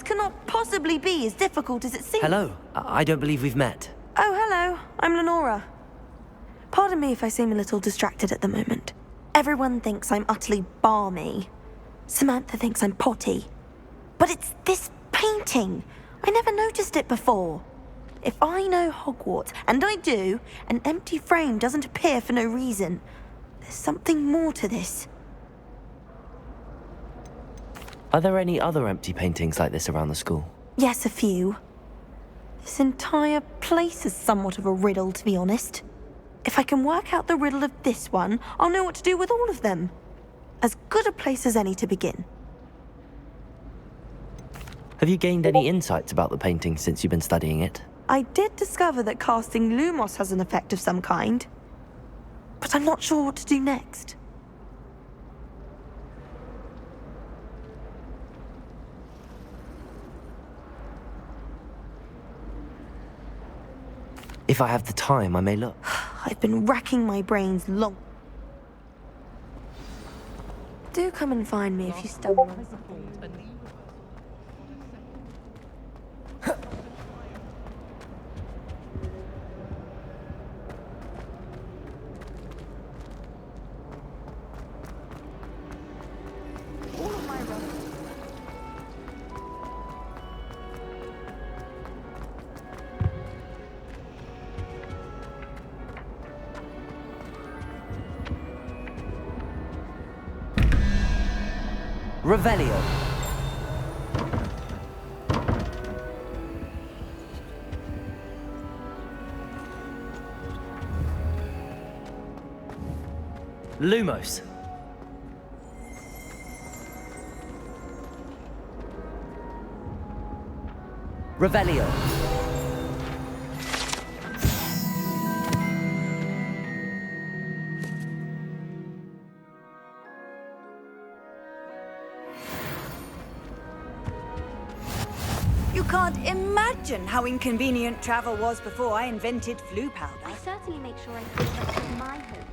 This cannot possibly be as difficult as it seems. Hello. I don't believe we've met. Oh, hello. I'm Lenora. Pardon me if I seem a little distracted at the moment. Everyone thinks I'm utterly balmy. Samantha thinks I'm potty. But it's this painting. I never noticed it before. If I know Hogwarts, and I do, an empty frame doesn't appear for no reason. There's something more to this. Are there any other empty paintings like this around the school? Yes, a few. This entire place is somewhat of a riddle, to be honest. If I can work out the riddle of this one, I'll know what to do with all of them. As good a place as any to begin. Have you gained any insights about the painting since you've been studying it? I did discover that casting Lumos has an effect of some kind. But I'm not sure what to do next. If I have the time, I may look. I've been racking my brains long. Do come and find me if you stumble on something. Revelio. Lumos. Revelio. You can't imagine how inconvenient travel was before I invented flu powder. I certainly make sure I keep up with my homework.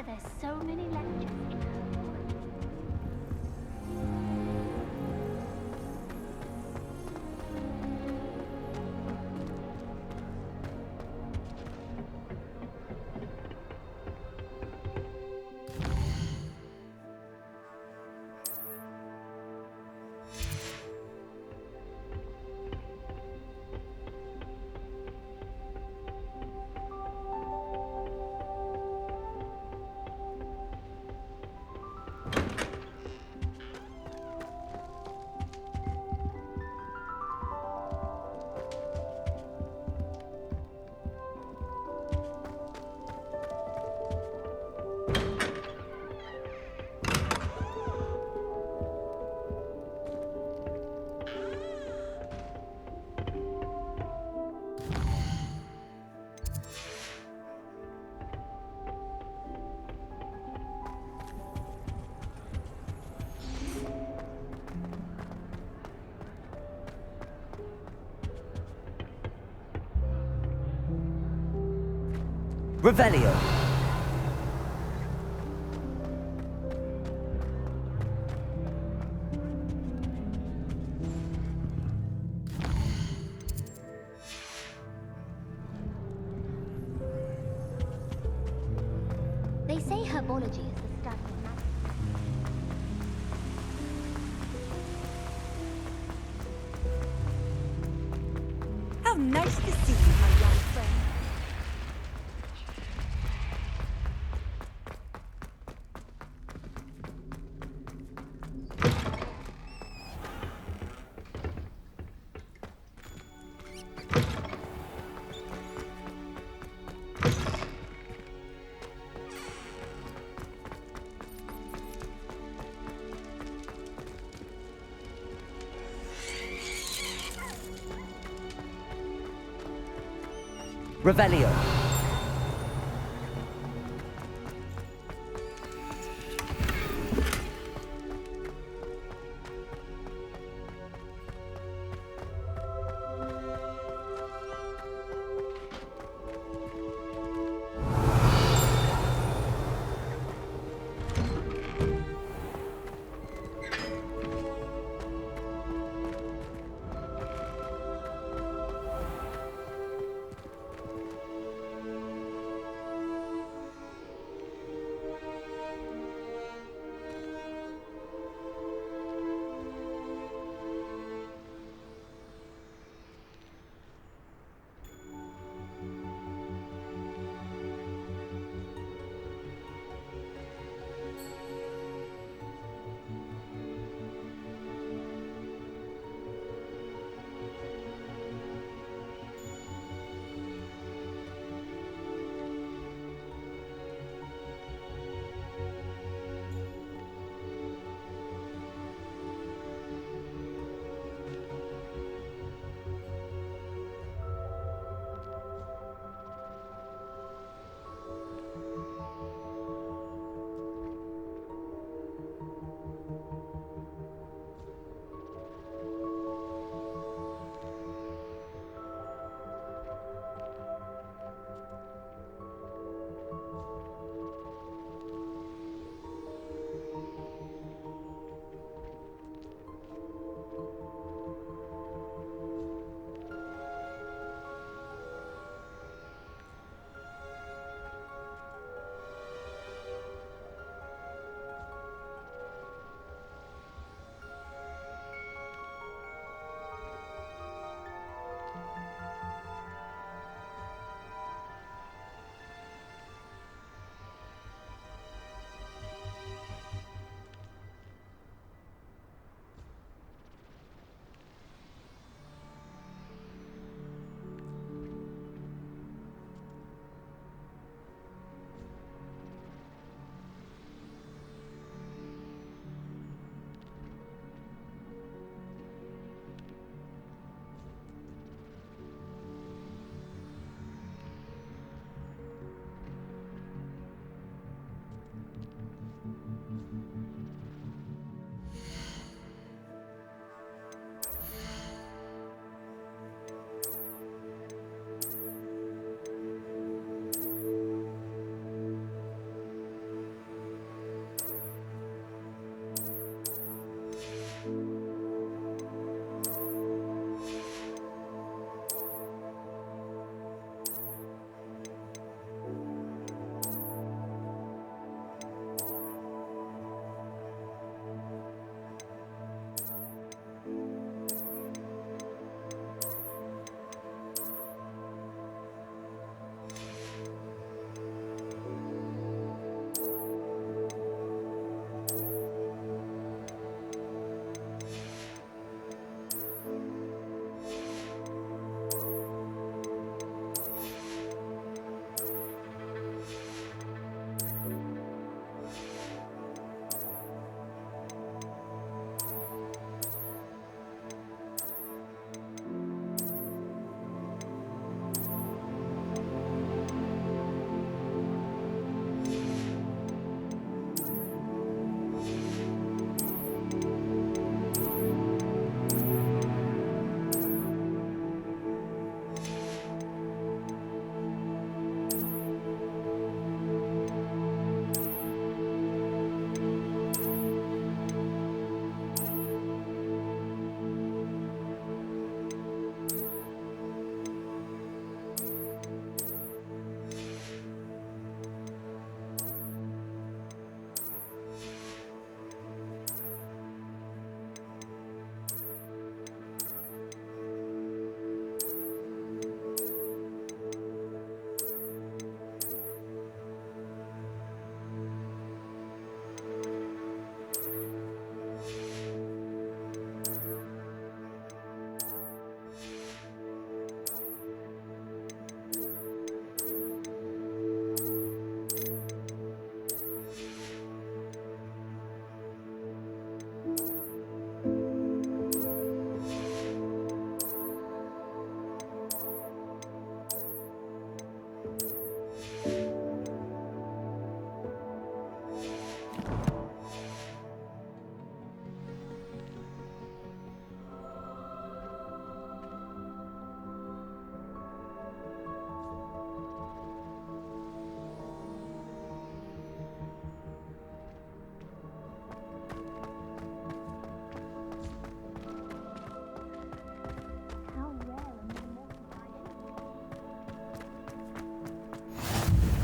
but there's so many lectures in Hogwarts. Revelio. They say herbology is the study of magic. How nice to see you, my young friend. Revelio.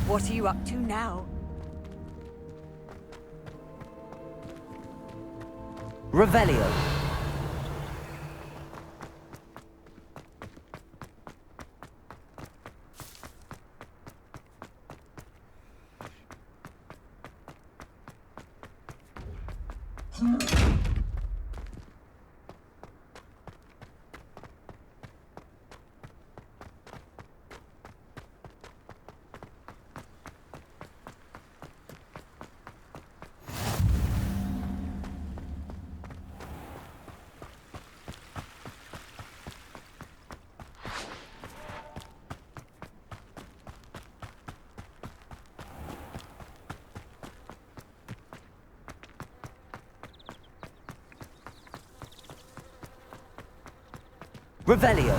What are you up to now? Revelio. Revelio.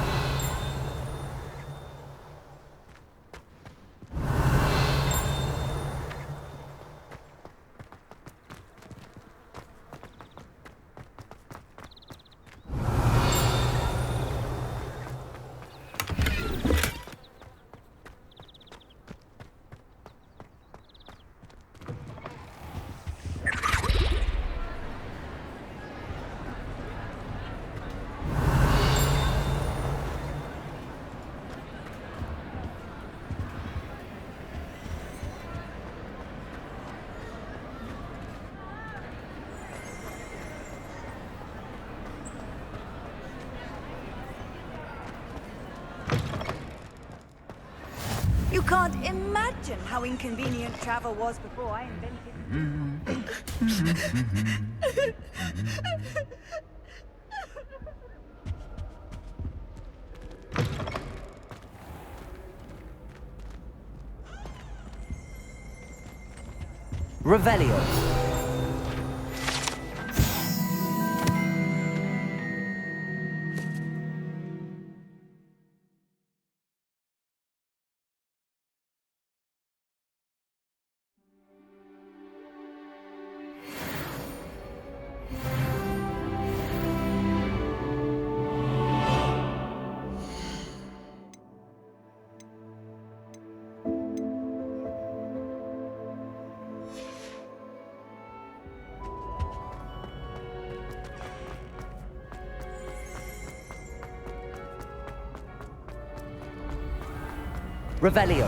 You can't imagine how inconvenient travel was before I invented... Revelio. Revelio.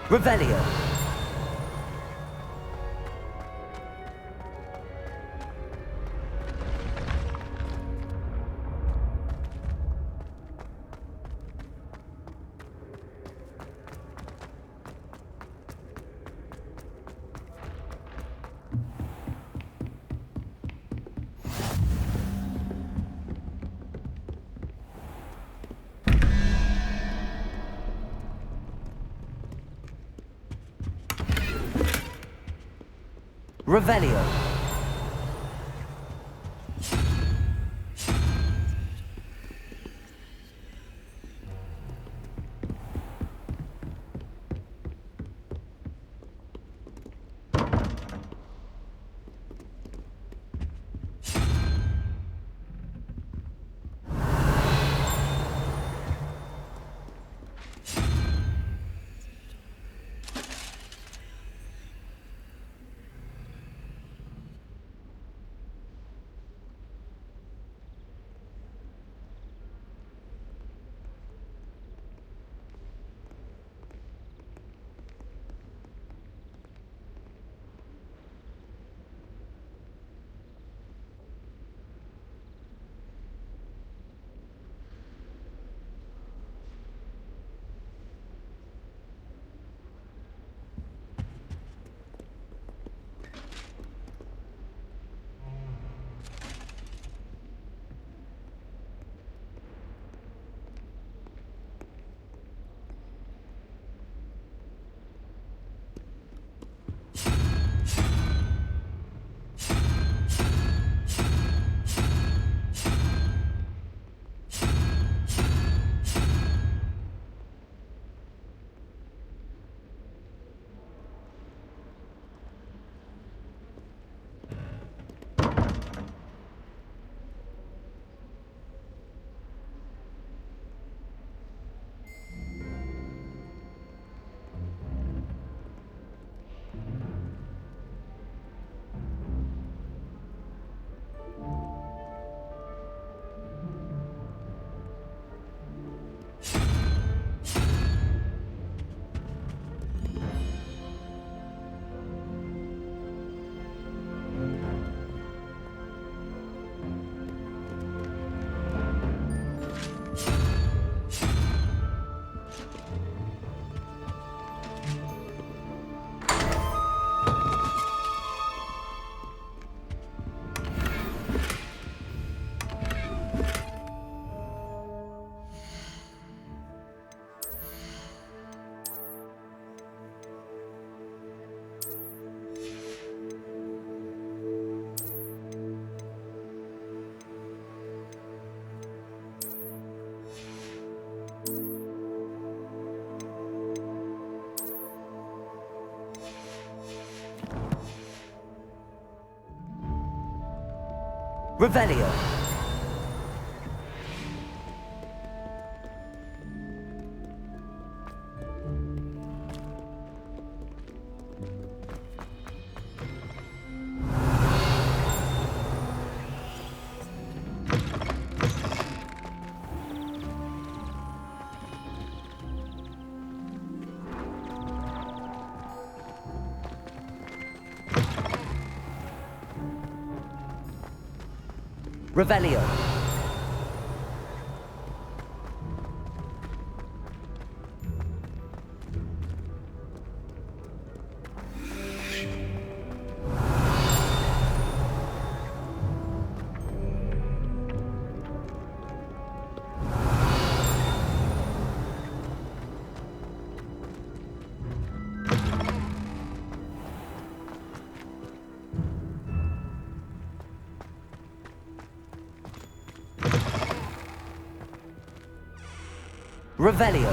Revelio. Revelio. Revelio. Revelio. Revelio.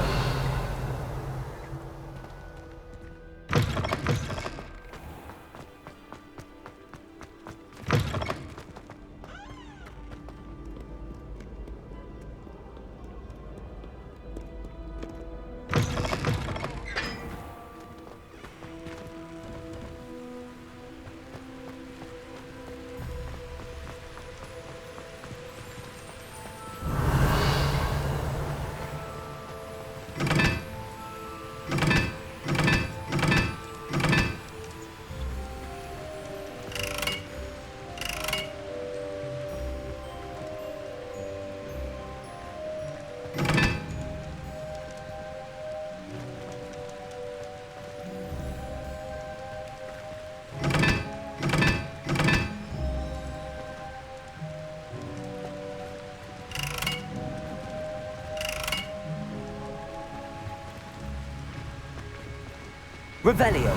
Revelio.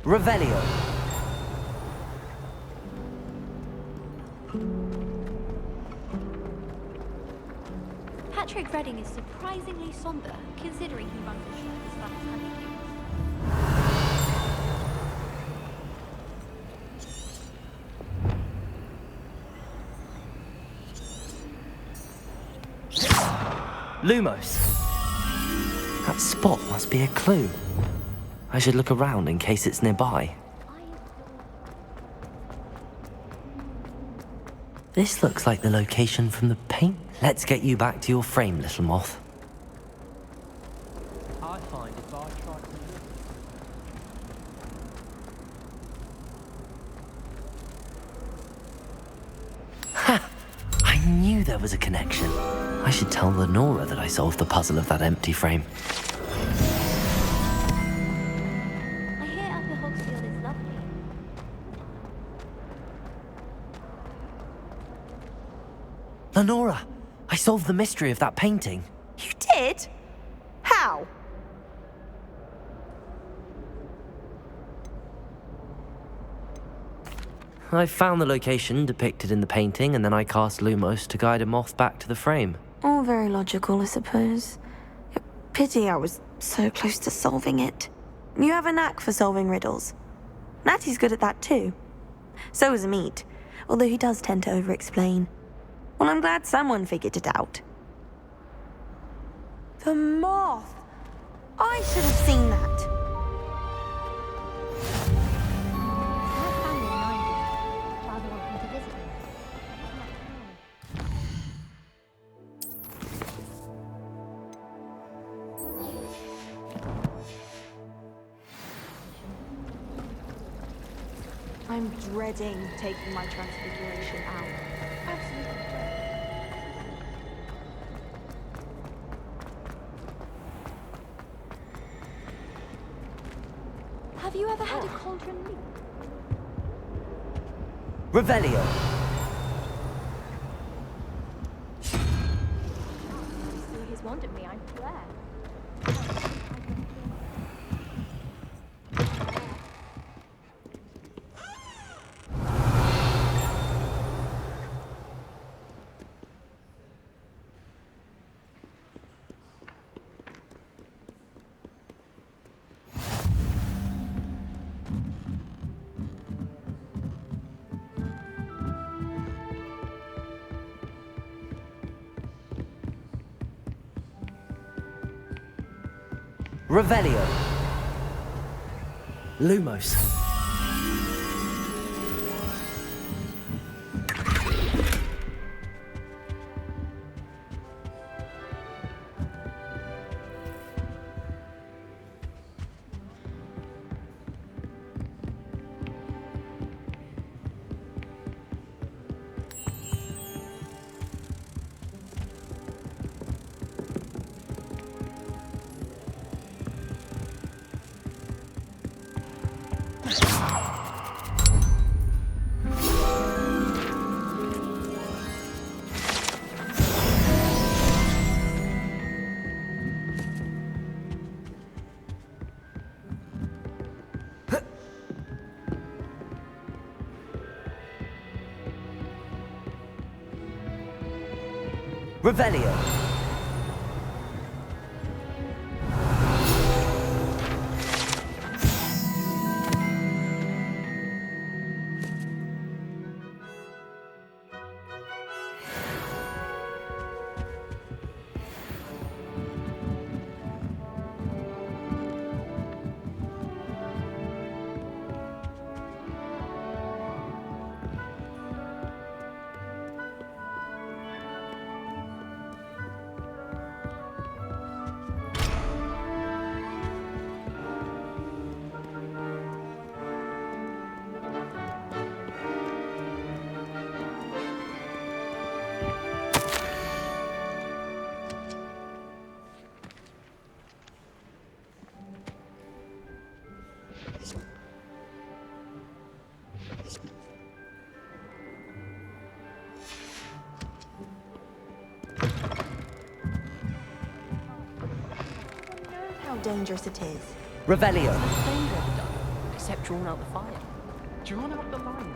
Revelio. Patrick Redding is surprisingly somber, considering he runs a shop as fun as Honeydew. Lumos. That spot must be a clue. I should look around in case it's nearby. This looks like the location from the paint. Let's get you back to your frame, little moth. I find if I try to... Ha! I knew there was a connection. I should tell Lenora that I solved the puzzle of that empty frame. I hear Upper Hogsfield is lovely. Lenora, I solved the mystery of that painting. You did? How? I found the location depicted in the painting, and then I cast Lumos to guide a moth back to the frame. All very logical, I suppose. Pity I was so close to solving it. You have a knack for solving riddles. Natty's good at that too. So is Amit, although he does tend to over-explain. Well, I'm glad someone figured it out. The moth! I should have seen that. My family and I do. Father wanted to visit me. I'm dreading taking my transfiguration out. Absolutely. Have you ever had a cauldron leap? Revelio. See his wand at me, I swear. Revelio. Lumos. Revelio. How dangerous it is. Revelio. They've ever done, except drawn out the fire. Drawn out the line.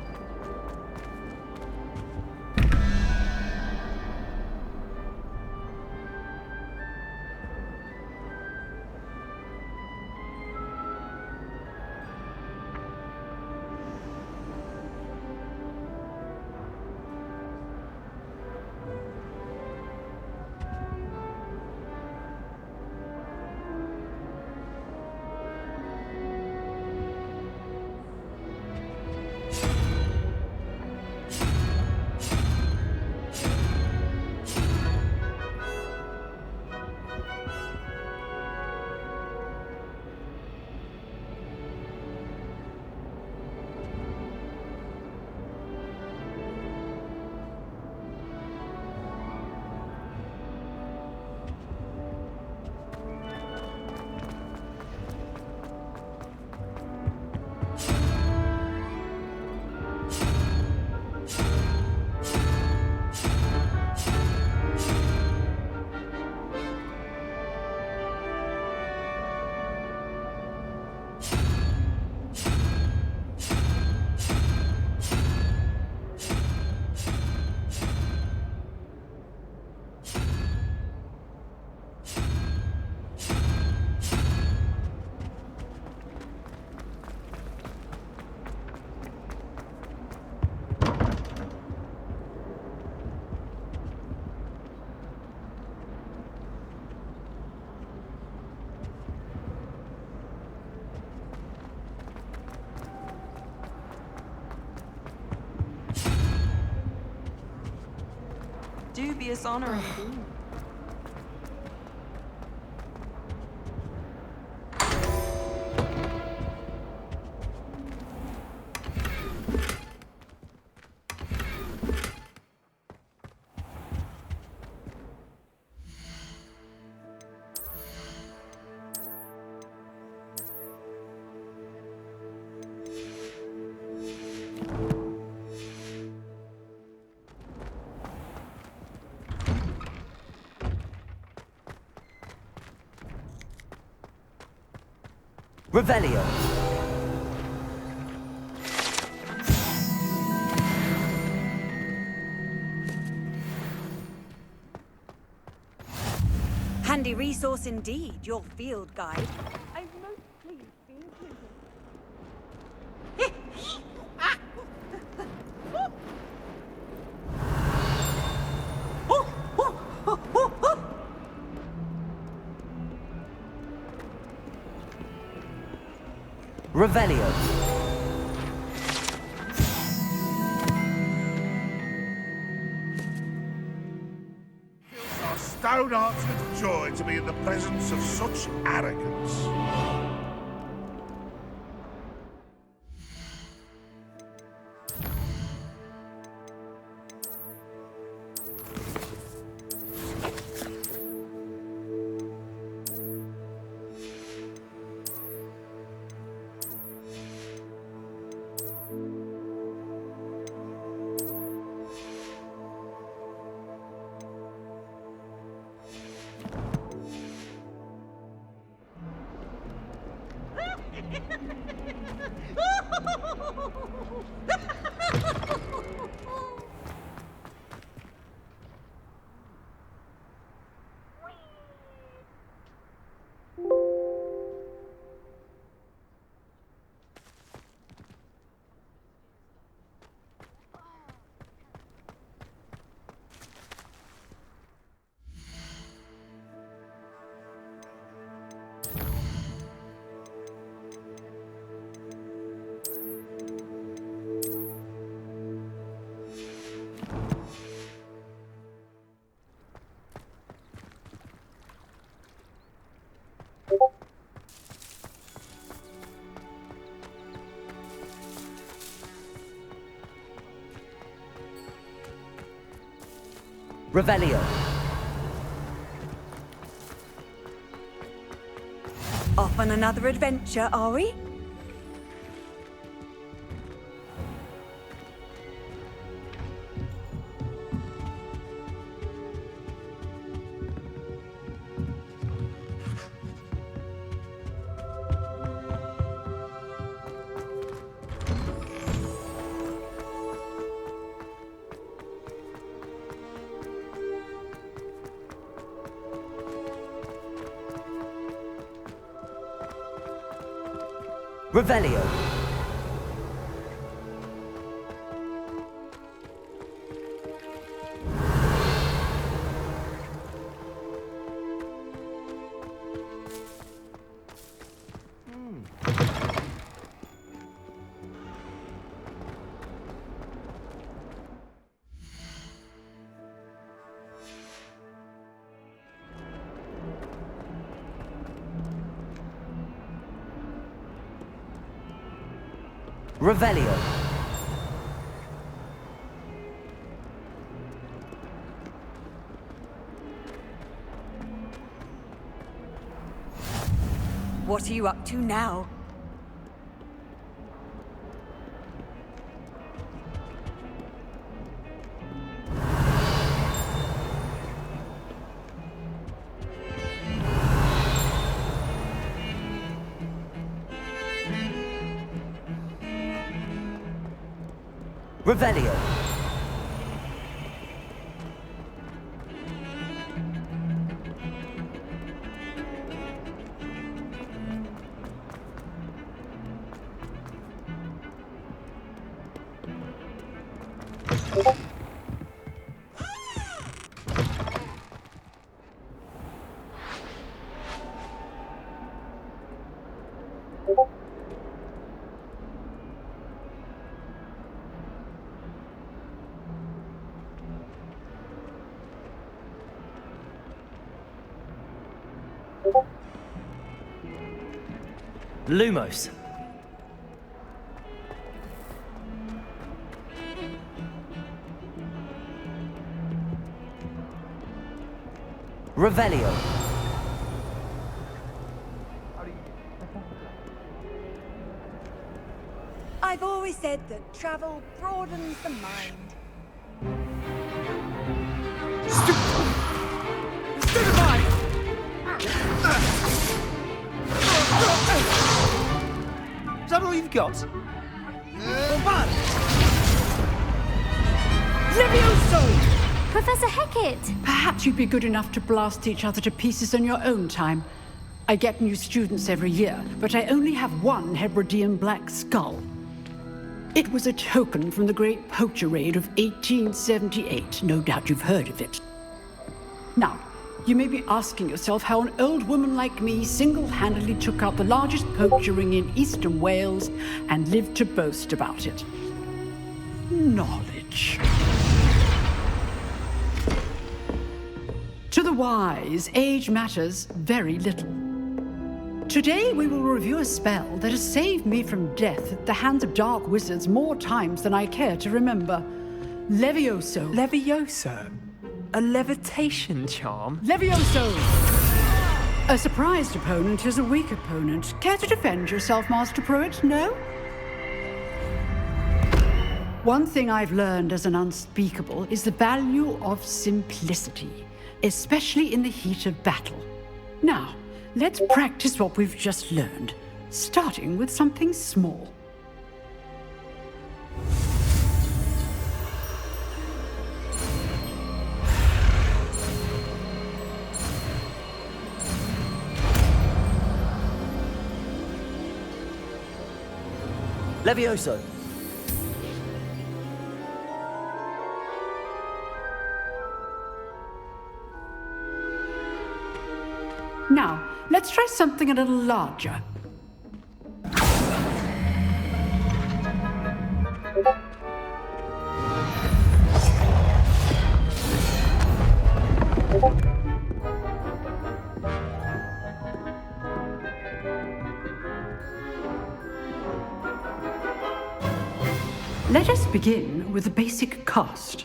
Dubious honor indeed. Revelio. Handy resource indeed, your field guide. I'm most pleased being included. Revelio. Fills our stout hearts with joy to be in the presence of such arrogance. Revelio. Off on another adventure, are we? Revelio. Revelio. What are you up to now? Revelio. Lumos. Revelio. I've always said that travel broadens the mind. Stupefy! Is that all you've got? Levioso! Professor Hecat! Perhaps you'd be good enough to blast each other to pieces on your own time. I get new students every year, but I only have one Hebridean black skull. It was a token from the Great Poacher Raid of 1878. No doubt you've heard of it. Now, you may be asking yourself how an old woman like me single-handedly took out the largest poacher ring in eastern Wales and lived to boast about it. Knowledge. To the wise, age matters very little. Today we will review a spell that has saved me from death at the hands of dark wizards more times than I care to remember. Levioso. Levioso? A levitation charm? Levioso! A surprised opponent is a weak opponent. Care to defend yourself, Master Pruitt? No? One thing I've learned as an unspeakable is the value of simplicity, especially in the heat of battle. Now, let's practice what we've just learned, starting with something small. Levioso. Now, let's try something a little larger. Let us begin with the basic cast.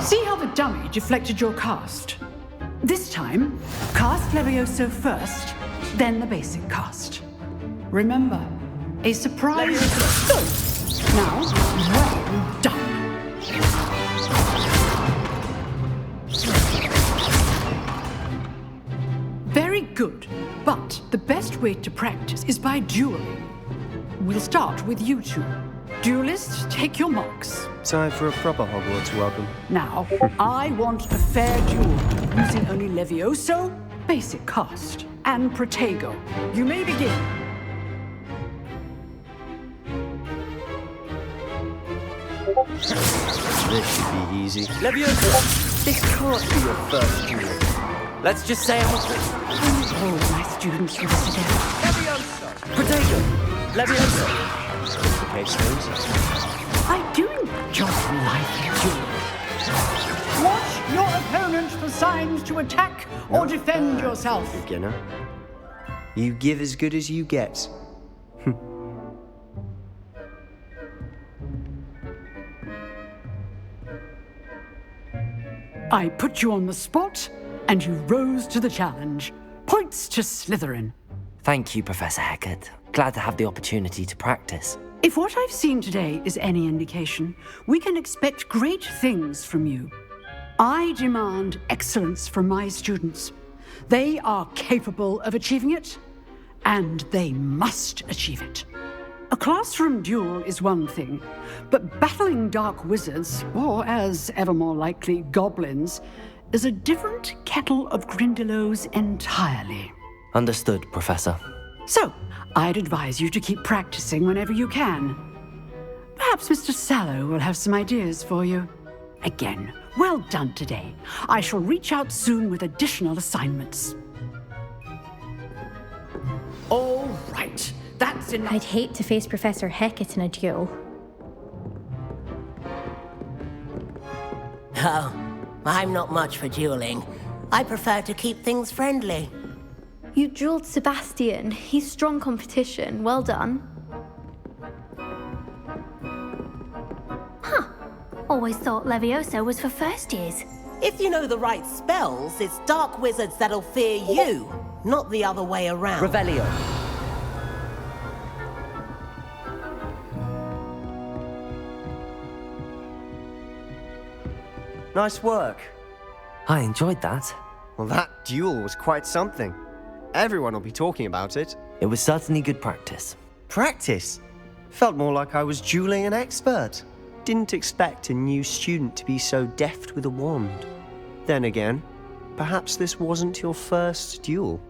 See how the dummy deflected your cast? This time, cast Levioso first, then the basic cast. Remember, a surprise. Good. Now, well done. Very good, but the best way to practice is by dueling. We'll start with you two. Duelists, take your marks. Time for a proper Hogwarts welcome. Now, I want a fair duel, using only Levioso, basic cast, and Protego. You may begin. This should be easy. Levioso! This can't be your first duel. Let's just say I'm All my students will sit down. Levioso! Protego! Levioso! Okay, I do enjoy life duel. Watch your opponent for signs to attack or defend yourself. Beginner. You give as good as you get. I put you on the spot, and you rose to the challenge. Points to Slytherin. Thank you, Professor Hecat. Glad to have the opportunity to practice. If what I've seen today is any indication, we can expect great things from you. I demand excellence from my students. They are capable of achieving it, and they must achieve it. A classroom duel is one thing, but battling dark wizards, or as ever more likely, goblins, is a different kettle of Grindylows entirely. Understood, Professor. So, I'd advise you to keep practicing whenever you can. Perhaps Mr. Sallow will have some ideas for you. Again, well done today. I shall reach out soon with additional assignments. All right, that's enough. I'd hate to face Professor Hecat in a duel. Oh, I'm not much for dueling. I prefer to keep things friendly. You dueled Sebastian. He's strong competition. Well done. Huh. Always thought Levioso was for first years. If you know the right spells, it's dark wizards that'll fear you, not the other way around. Revelio. Nice work. I enjoyed that. Well, that duel was quite something. Everyone will be talking about it. It was certainly good practice. Practice? Felt more like I was dueling an expert. Didn't expect a new student to be so deft with a wand. Then again, perhaps this wasn't your first duel.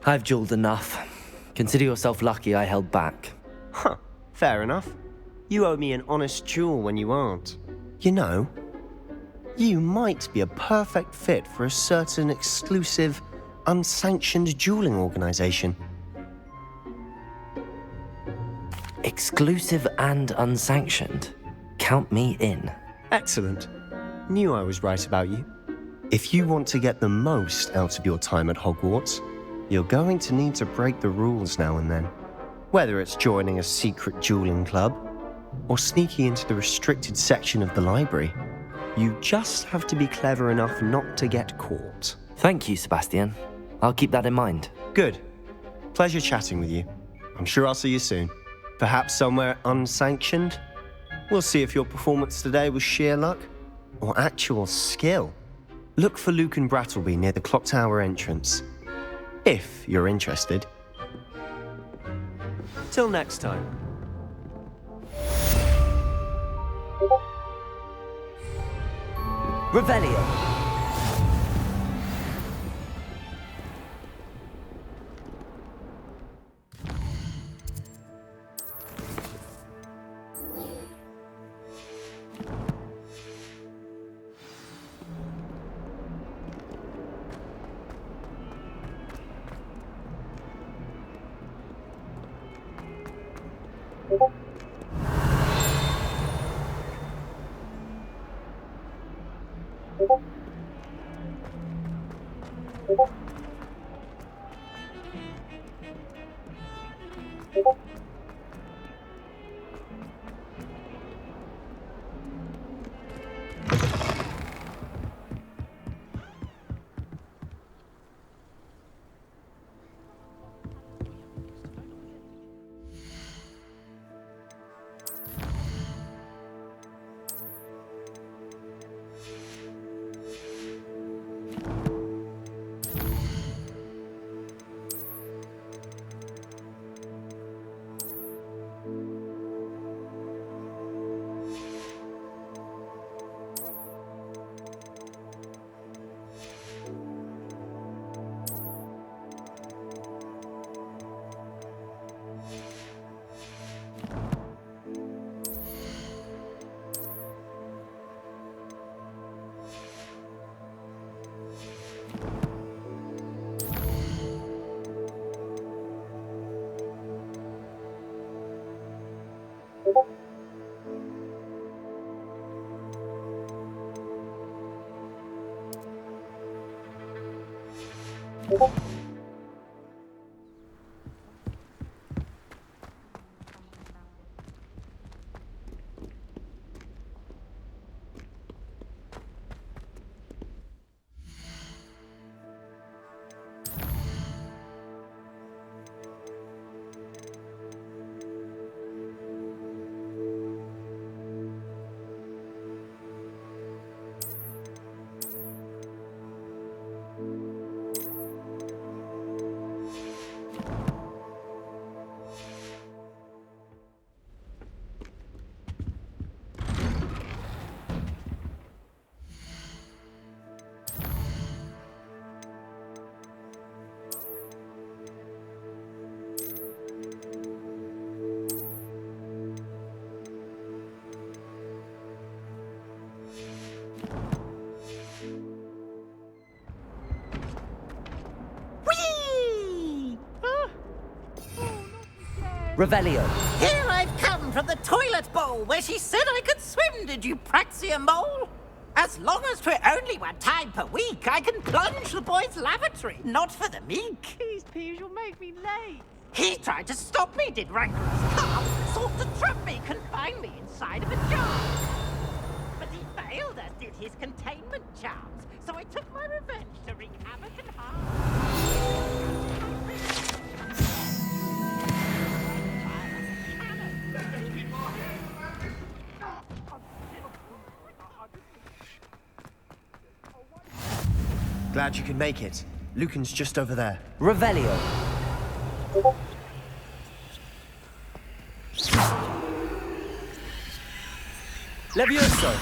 I've dueled enough. Consider yourself lucky I held back. Huh, fair enough. You owe me an honest duel when you aren't. You know, you might be a perfect fit for a certain exclusive, unsanctioned dueling organization. Exclusive and unsanctioned. Count me in. Excellent. Knew I was right about you. If you want to get the most out of your time at Hogwarts, you're going to need to break the rules now and then. Whether it's joining a secret dueling club, or sneaking into the restricted section of the library, you just have to be clever enough not to get caught. Thank you, Sebastian. I'll keep that in mind. Good. Pleasure chatting with you. I'm sure I'll see you soon. Perhaps somewhere unsanctioned? We'll see if your performance today was sheer luck or actual skill. Look for Luke and Brattleby near the clock tower entrance, if you're interested. Till next time. Revelio. Revelio. Here I've come from the toilet bowl where she said I could swim, did you praxia mole? As long as 'twere only 1 time per week, I can plunge the boy's lavatory, not for the meek. Please, Peeves, you'll make me late. He tried to stop me, did rancorous calm, sought to trap me, confine me inside of a jar. But he failed, as did his containment charms, so I took my revenge to wreak havoc and harm. Glad you could make it. Lucan's just over there. Revelio. Levioso.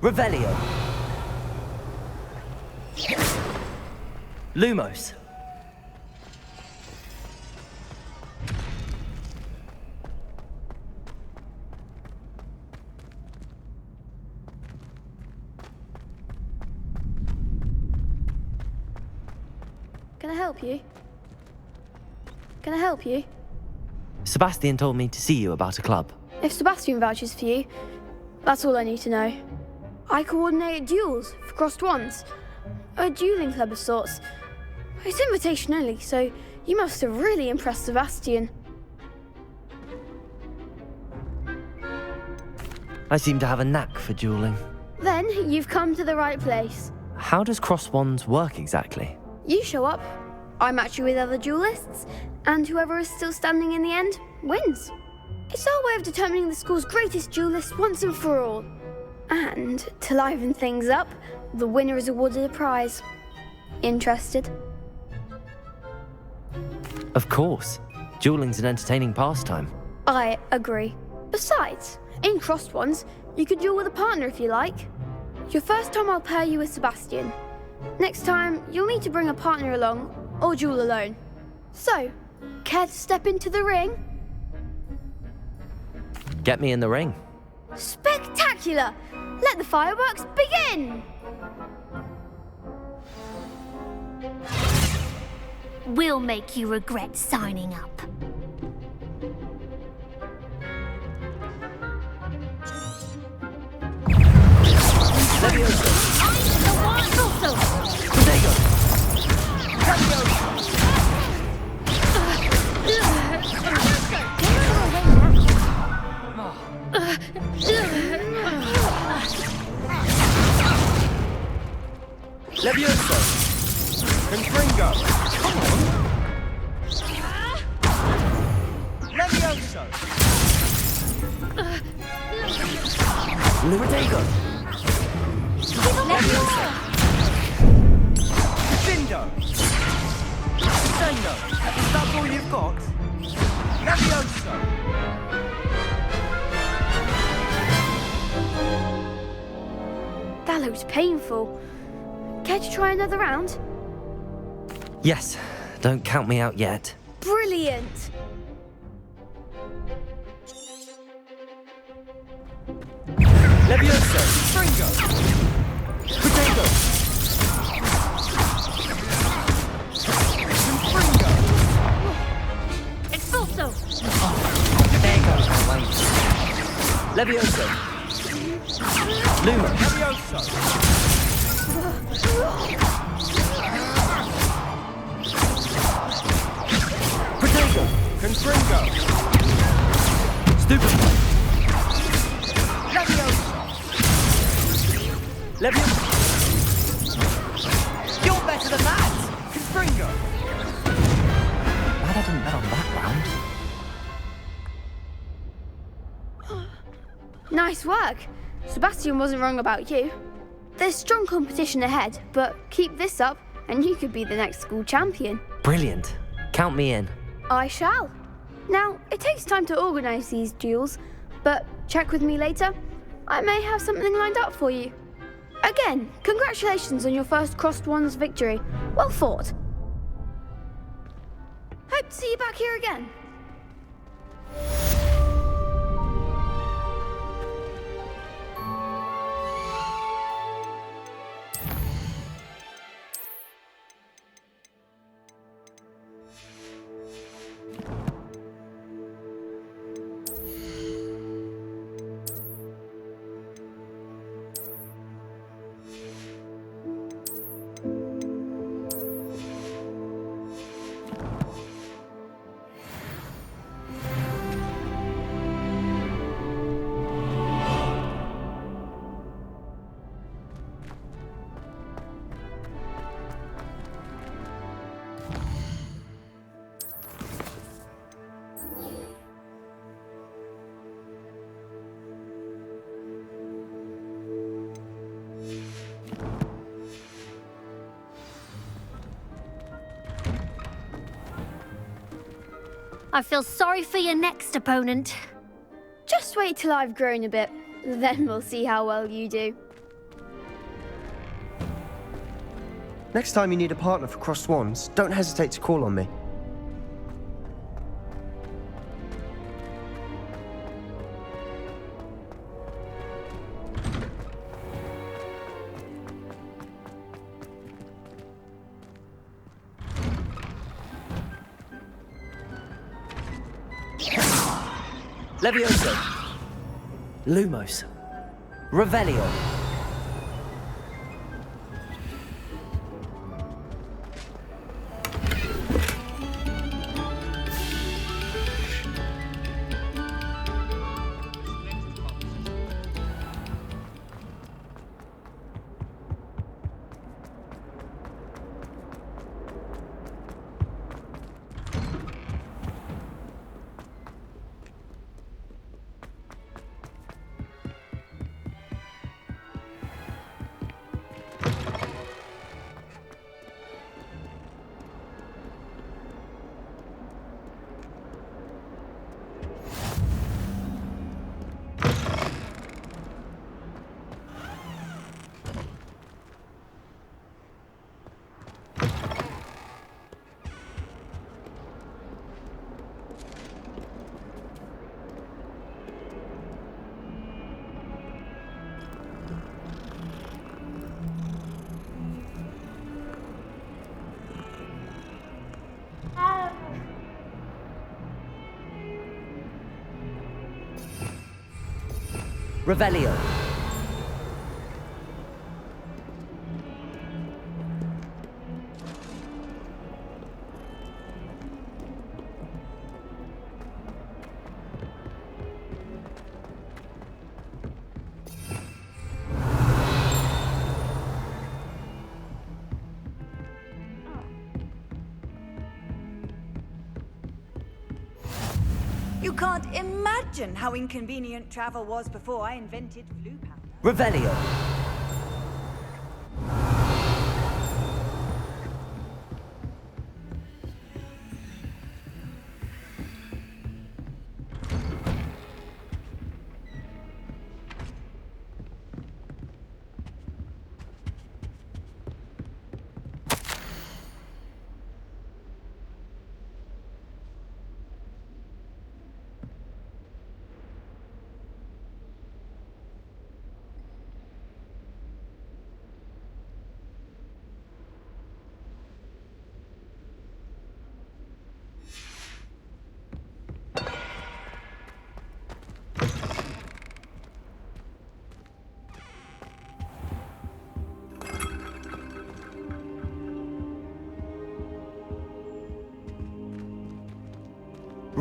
Revelio. Lumos. Can I help you? Can I help you? Sebastian told me to see you about a club. If Sebastian vouches for you, that's all I need to know. I coordinate duels for crossed ones. A dueling club of sorts. It's invitation only, so you must have really impressed Sebastian. I seem to have a knack for dueling. Then you've come to the right place. How does cross wands work exactly? You show up, I match you with other duelists, and whoever is still standing in the end wins. It's our way of determining the school's greatest duelist once and for all. And to liven things up, the winner is awarded a prize. Interested? Of course. Dueling's an entertaining pastime. I agree. Besides, in crossed ones, you could duel with a partner if you like. Your first time I'll pair you with Sebastian. Next time, you'll need to bring a partner along, or duel alone. So, care to step into the ring? Get me in the ring. Spectacular! Let the fireworks begin! We'll make you regret signing up. Levioso! Confringo! Come on! Levioso! Lumidago! Levioso! Findo! Sengo! Is that all you've got? Levioso! That looks painful. Care to try another round? Yes, don't count me out yet. Brilliant! Levioso! Fringo! Potato! Fringo! Expulso! There goes my weight. Levioso! Luma! Levioso! Potato! Confringo! Stupid! Levioso! Levioso! You're better than that! Confringo! Glad I didn't bet on that round. Nice work. Sebastian wasn't wrong about you. There's strong competition ahead, but keep this up and you could be the next school champion. Brilliant. Count me in. I shall. Now, it takes time to organise these duels, but check with me later. I may have something lined up for you. Again, congratulations on your first Crossed Wands victory. Well fought. Hope to see you back here again. I feel sorry for your next opponent. Just wait till I've grown a bit, then we'll see how well you do. Next time you need a partner for Crossed Wands, don't hesitate to call on me. Levioso! Lumos! Revelio! Revelio! You can't imagine how inconvenient travel was before I invented flu powder. Revelio!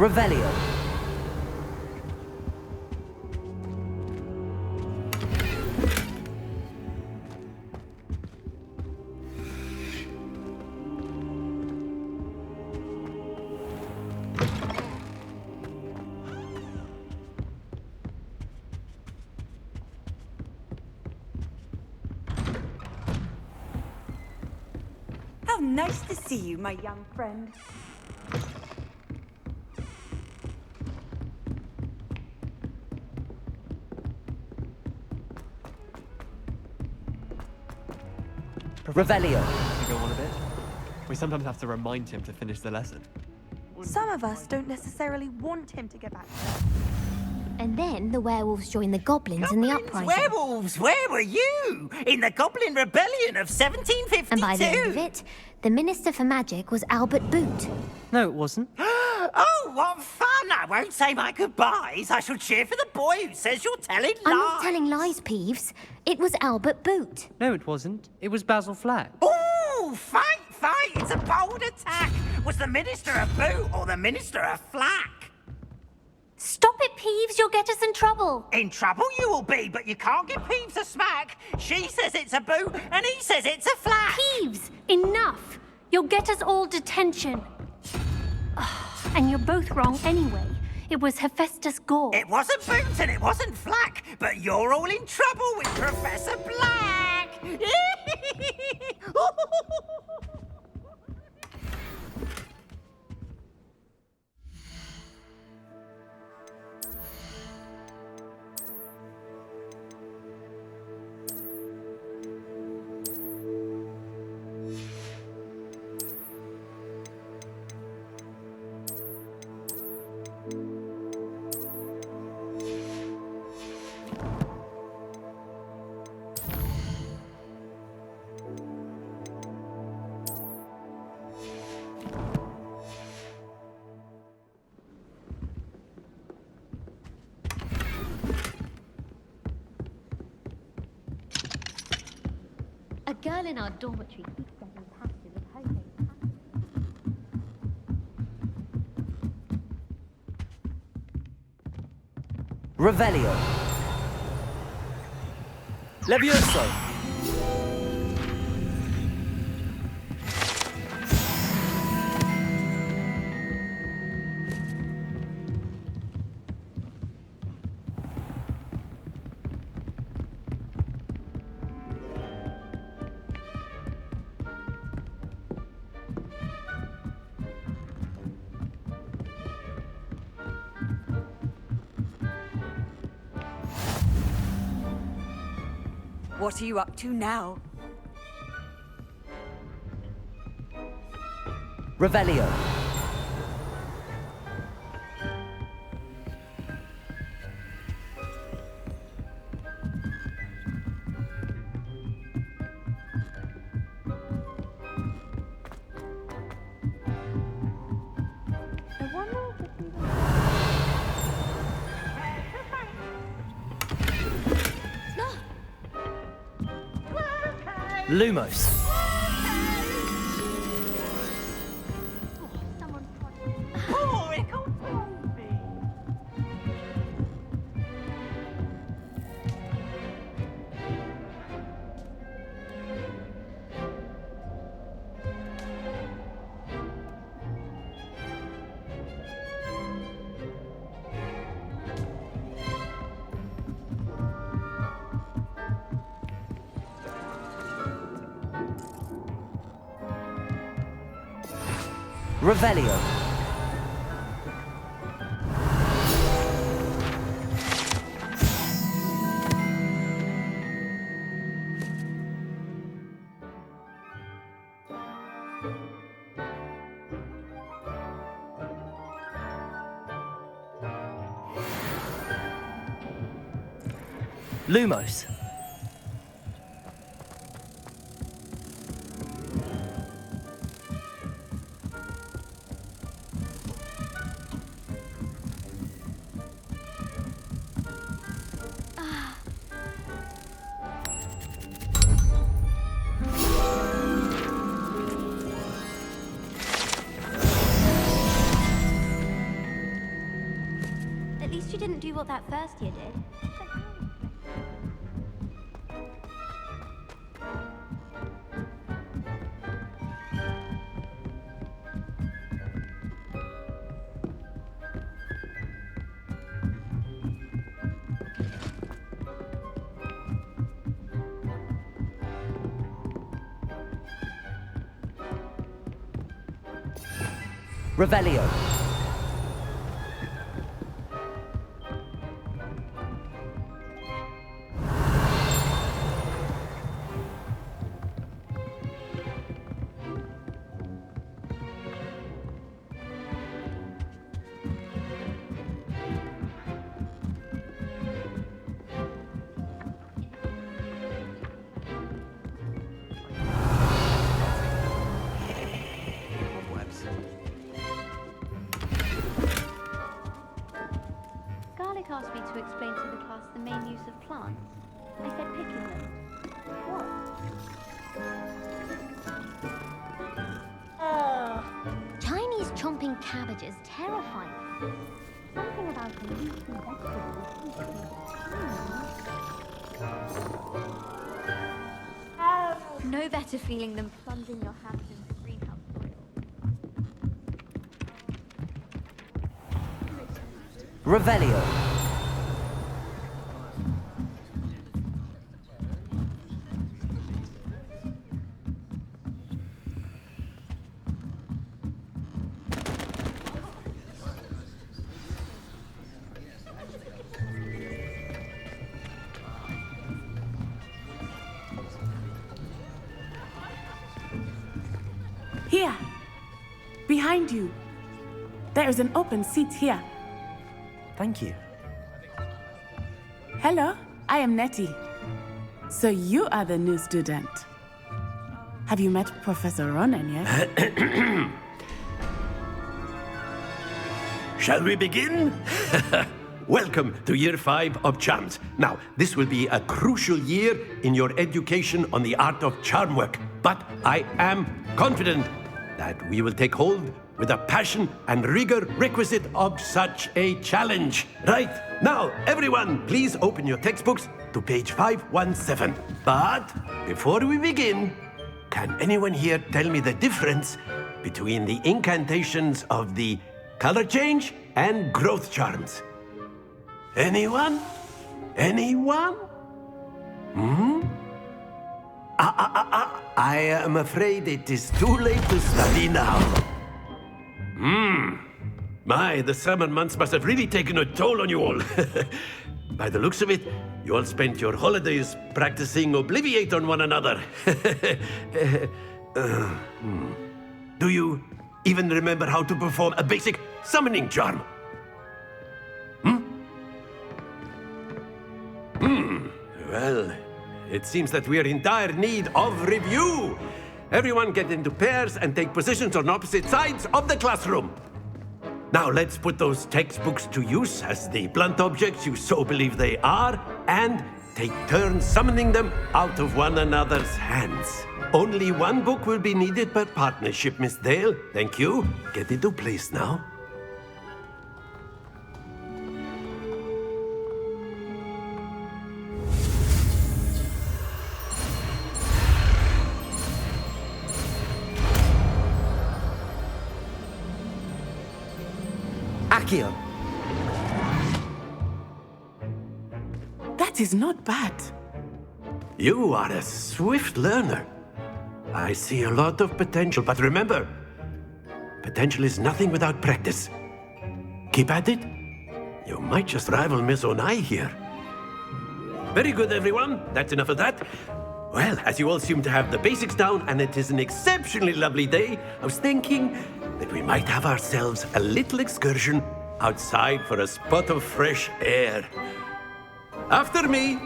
Revelio. How nice to see you, my young friend. Revelio. To go on a bit. We sometimes have to remind him to finish the lesson. Some of us don't necessarily want him to get back. And then the werewolves join the goblins in the uprising. Werewolves, where were you? In the Goblin Rebellion of 1752. And by the end of it, the Minister for Magic was Albert Boot. No, it wasn't. Oh, what fun! I won't say my goodbyes. I shall cheer for the boy who says you're telling lies. I'm not telling lies, Peeves. It was Albert Boot. No, it wasn't. It was Basil Flack. Ooh, fight! It's a bold attack. Was the Minister a boot or the Minister a flack? Stop it, Peeves. You'll get us in trouble. In trouble you will be, but you can't give Peeves a smack. She says it's a boot and he says it's a flack. Peeves, enough. You'll get us all detention. And you're both wrong anyway. It was Hephaestus Gore. It wasn't boot and it wasn't flack, but you're all in trouble with Professor Black. A girl in our dormitory keeps getting passes of homemade Revelio. Levioso. What are you up to now? Revelio. Lumos. Revelio. Lumos. do what that first year did. Revelio. Garlic asked me to explain to the class the main use of plants. I said picking them. What? Chinese chomping cabbage is terrifying. Something about the leafy vegetables. No better feeling than plunging your hands into greenhouse soil. Revelio. Here, behind you. There is an open seat here. Thank you. Hello, I am Nettie. So you are the new student. Have you met Professor Ronan yet? Shall we begin? Welcome to Year 5 of Charms. Now, this will be a crucial year in your education on the art of charm work. But I am confident that we will take hold with the passion and rigor requisite of such a challenge. Right, now, everyone, please open your textbooks to page 517. But before we begin, can anyone here tell me the difference between the incantations of the color change and growth charms? Anyone? Anyone? I am afraid it is too late to study now. My, the summer months must have really taken a toll on you all. By the looks of it, you all spent your holidays practicing Obliviate on one another. Do you even remember how to perform a basic summoning charm? Well, it seems that we are in dire need of review. Everyone get into pairs and take positions on opposite sides of the classroom. Now let's put those textbooks to use as the blunt objects you so believe they are, and take turns summoning them out of one another's hands. Only one book will be needed per partnership, Miss Dale. Thank you. Get into place now. Accio. That is not bad. You are a swift learner. I see a lot of potential, but remember, potential is nothing without practice. Keep at it. You might just rival Miss Onai here. Very good, everyone. That's enough of that. Well, as you all seem to have the basics down, and it is an exceptionally lovely day, I was thinking that we might have ourselves a little excursion outside for a spot of fresh air. After me.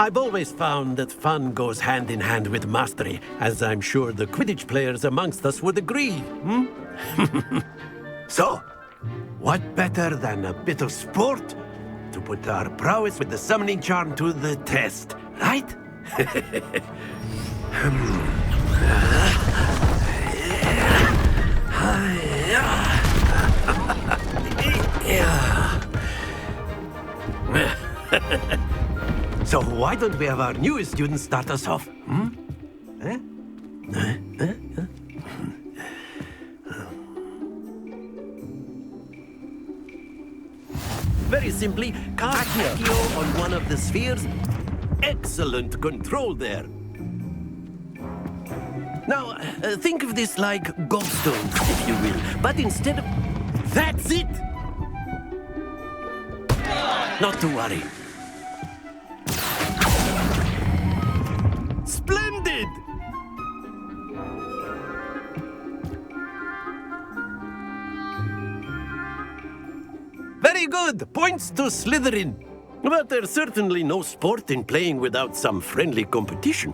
I've always found that fun goes hand in hand with mastery, as I'm sure the Quidditch players amongst us would agree. So, what better than a bit of sport to put our prowess with the summoning charm to the test, right? So why don't we have our newest student start us off? Very simply, cast Accio on one of the spheres. Excellent control there. Now, think of this like gobstones, if you will, but instead of... That's it! Not to worry. Splendid! Very good! Points to Slytherin. But there's certainly no sport in playing without some friendly competition.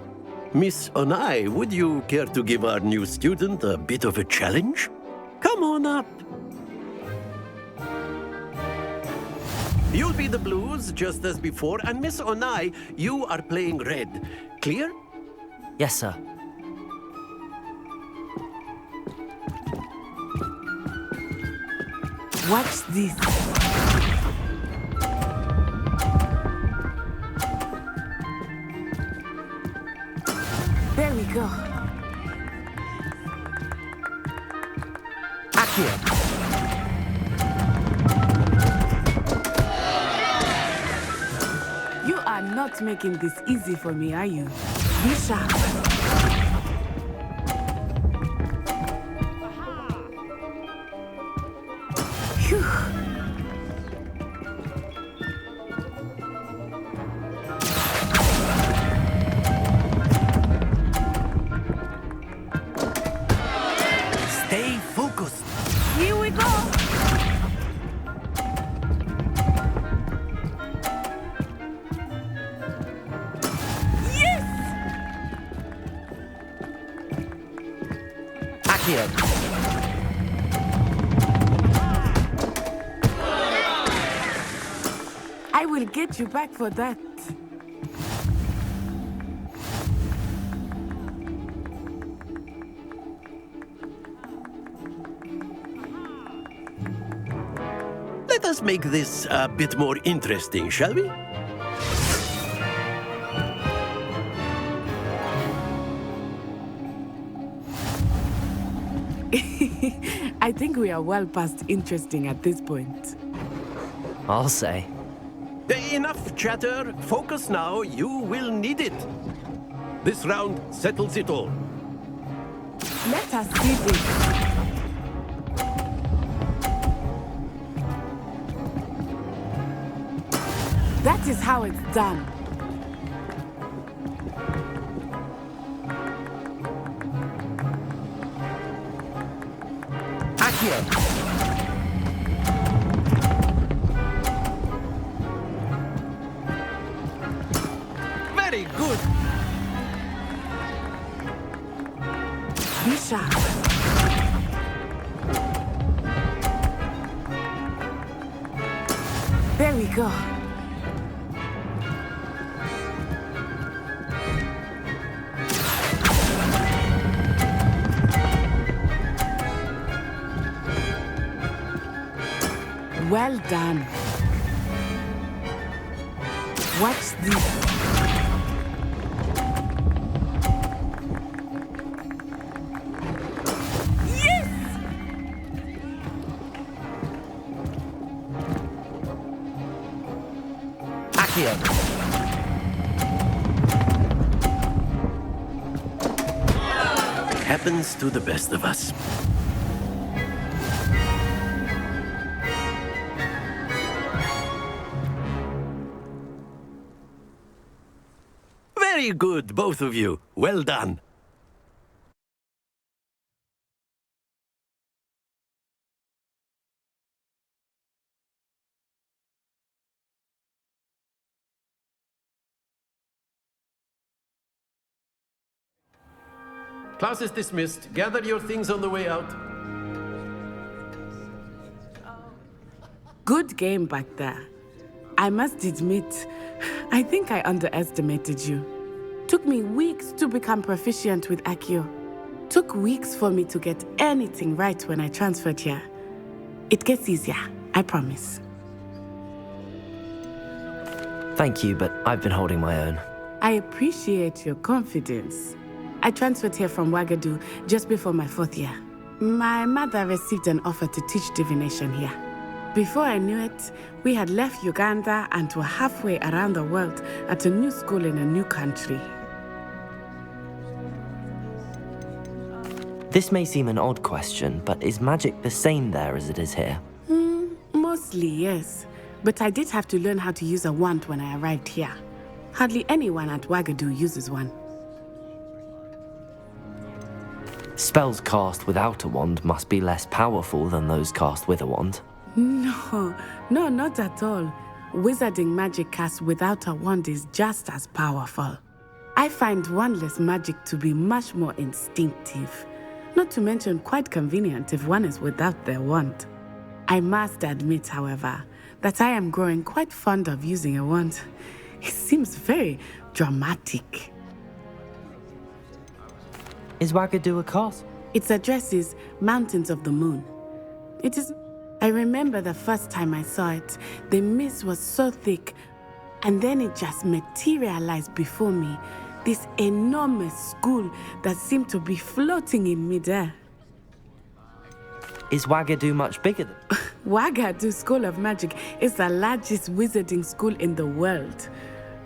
Miss Onai, would you care to give our new student a bit of a challenge? Come on up. You'll be the blues, just as before, and Miss Onai, you are playing red. Clear? Yes, sir. Watch this. There we go. Accio. You are not making this easy for me, are you? Be sharp. Phew. Stay focused. Here we go. Accio. I will get you back for that. Let us make this a bit more interesting, shall we? I think we are well past interesting at this point. I'll say. Enough chatter. Focus now. You will need it. This round settles it all. Let us see this. That is how it's done. Accio. Very good. Be sharp. There we go. Well done. Watch this. Accio. Happens to the best of us. Very good, both of you. Well done. class is dismissed. Gather your things on the way out. Good game back there. I must admit, I think I underestimated you. Took me weeks to become proficient with Accio. Took weeks for me to get anything right when I transferred here. It gets easier, I promise. Thank you, but I've been holding my own. I appreciate your confidence. I transferred here from Ouagadougou just before my 4th year. My mother received an offer to teach divination here. Before I knew it, we had left Uganda and were halfway around the world at a new school in a new country. This may seem an odd question, but is magic the same there as it is here? Mostly, yes. But I did have to learn how to use a wand when I arrived here. Hardly anyone at Ouagadougou uses one. Spells cast without a wand must be less powerful than those cast with a wand. No, not at all. Wizarding magic cast without a wand is just as powerful. I find wandless magic to be much more instinctive. Not to mention quite convenient if one is without their wand. I must admit, however, that I am growing quite fond of using a wand. It seems very dramatic. Is Ouagadougou a castle? Its address is Mountains of the Moon. It is... I remember the first time I saw it, the mist was so thick, and then it just materialized before me. This enormous school that seemed to be floating in midair. Is Ouagadougou much bigger than... Ouagadougou School of Magic is the largest wizarding school in the world.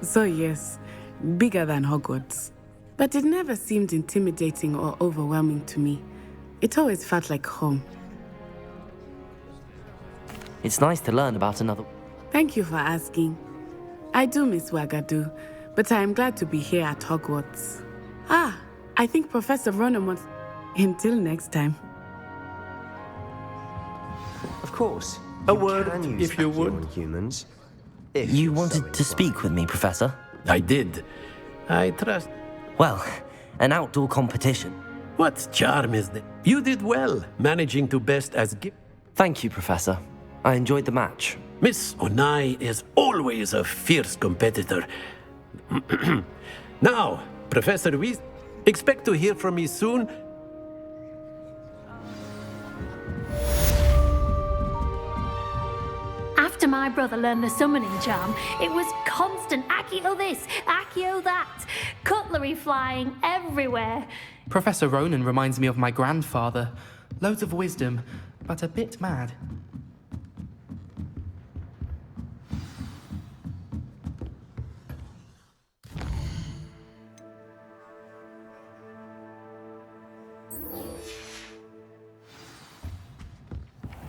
So yes, bigger than Hogwarts. But it never seemed intimidating or overwhelming to me. It always felt like home. It's nice to learn about another... Thank you for asking. I do miss Ouagadougou, but I am glad to be here at Hogwarts. I think Professor Ronan wants... Until next time. Of course. A word, can use if you Accio would. on humans. You wanted to speak with me, Professor? I did. I trust. Well, an outdoor competition. What charm is that? You did well, managing to best as gift. Thank you, Professor. I enjoyed the match. Miss Onai is always a fierce competitor. Now, Professor Weiss, expect to hear from me soon. After my brother learned the summoning charm, it was constant Accio this, Accio that, cutlery flying everywhere. Professor Ronan reminds me of my grandfather. Loads of wisdom, but a bit mad.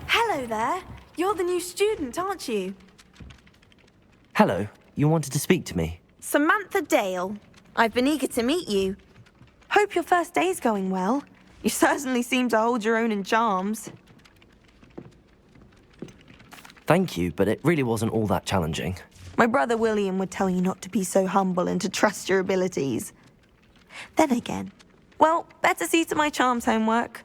Hello there. You're the new student, aren't you? Hello, you wanted to speak to me? Samantha Dale. I've been eager to meet you. Hope your first day's going well. You certainly seem to hold your own in charms. Thank you, but it really wasn't all that challenging. My brother William would tell you not to be so humble and to trust your abilities. Then again, well, better see to my charms homework.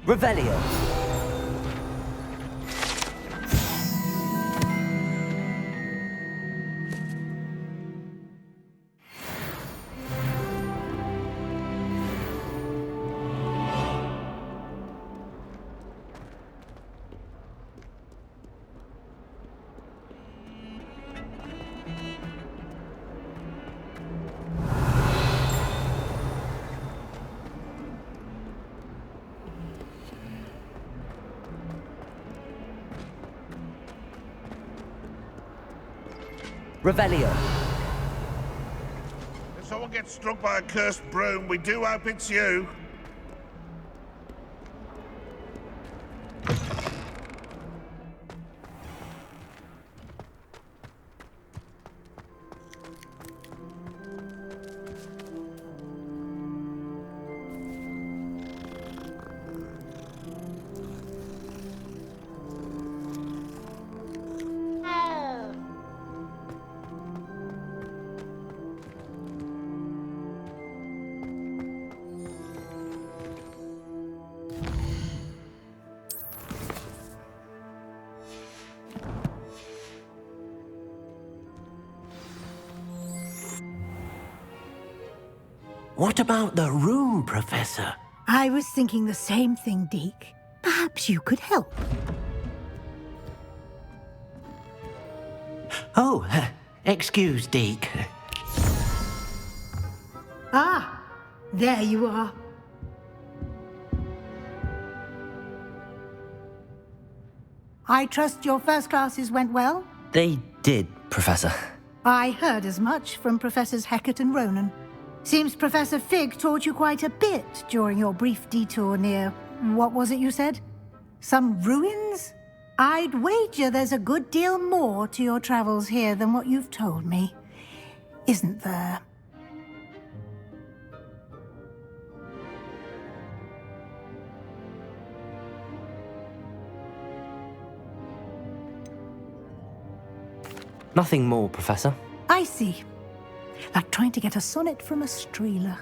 Revelio. Revelio. If someone gets struck by a cursed broom, we do hope it's you. What about the room, Professor? I was thinking the same thing, Deke. Perhaps you could help. Oh, excuse, Deke. Ah, there you are. I trust your first classes went well? They did, Professor. I heard as much from Professors Hecat and Ronan. Seems Professor Fig taught you quite a bit during your brief detour near... what was it you said? Some ruins? I'd wager there's a good deal more to your travels here than what you've told me. Isn't there? Nothing more, Professor. I see. Like trying to get a sonnet from a streeler.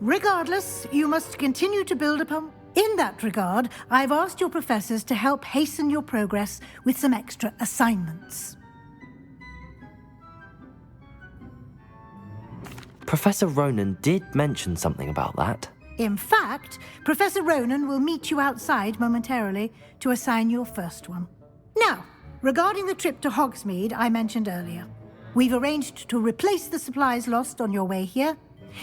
Regardless, you must continue to build upon... In that regard, I've asked your professors to help hasten your progress with some extra assignments. Professor Ronan did mention something about that. In fact, Professor Ronan will meet you outside momentarily to assign your first one. Now, regarding the trip to Hogsmeade I mentioned earlier, we've arranged to replace the supplies lost on your way here,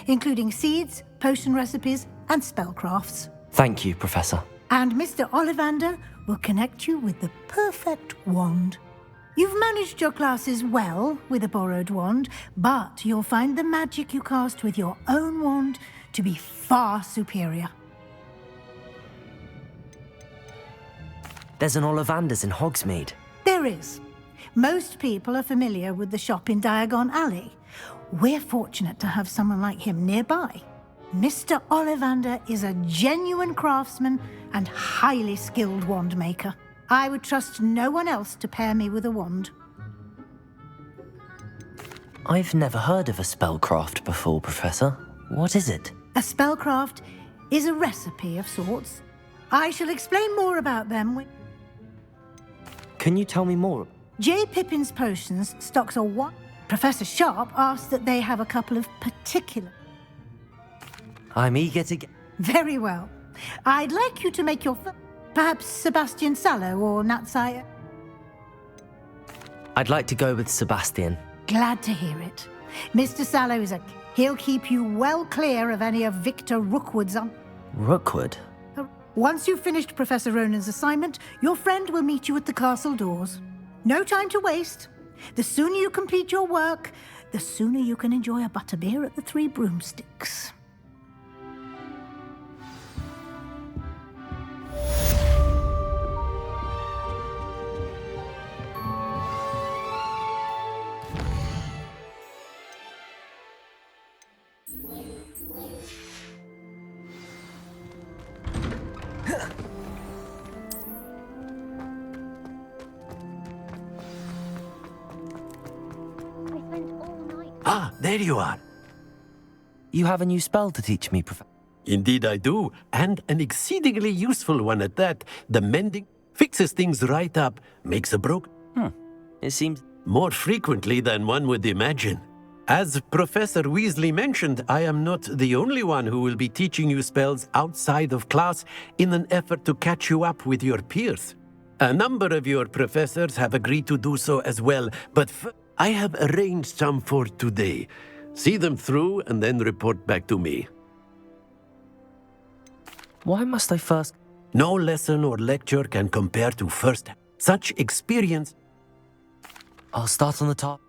including seeds, potion recipes, and spellcrafts. Thank you, Professor. And Mr. Ollivander will connect you with the perfect wand. You've managed your classes well with a borrowed wand, but you'll find the magic you cast with your own wand to be far superior. There's an Ollivander's in Hogsmeade. There is. Most people are familiar with the shop in Diagon Alley. We're fortunate to have someone like him nearby. Mr. Ollivander is a genuine craftsman and highly skilled wand maker. I would trust no one else to pair me with a wand. I've never heard of a spellcraft before, Professor. What is it? A spellcraft is a recipe of sorts. I shall explain more about them when... Can you tell me more? J. Pippin's Potions stocks a one. Professor Sharp asked that they have a couple of particular... I'm eager to get... Very well. I'd like you to make your... Perhaps Sebastian Sallow or Natsai... I'd like to go with Sebastian. Glad to hear it. Mr. Sallow is a... He'll keep you well clear of any of Victor Rookwood's... Rookwood? Once you've finished Professor Ronan's assignment, your friend will meet you at the castle doors. No time to waste. The sooner you complete your work, the sooner you can enjoy a butterbeer at the Three Broomsticks. Ah, there you are. You have a new spell to teach me, Professor. Indeed I do, and an exceedingly useful one at that. The mending fixes things right up, makes a broke... It seems... more frequently than one would imagine. As Professor Weasley mentioned, I am not the only one who will be teaching you spells outside of class in an effort to catch you up with your peers. A number of your professors have agreed to do so as well, but I have arranged some for today. See them through and then report back to me. Why must I first... No lesson or lecture can compare to first. Such experience... I'll start on the top.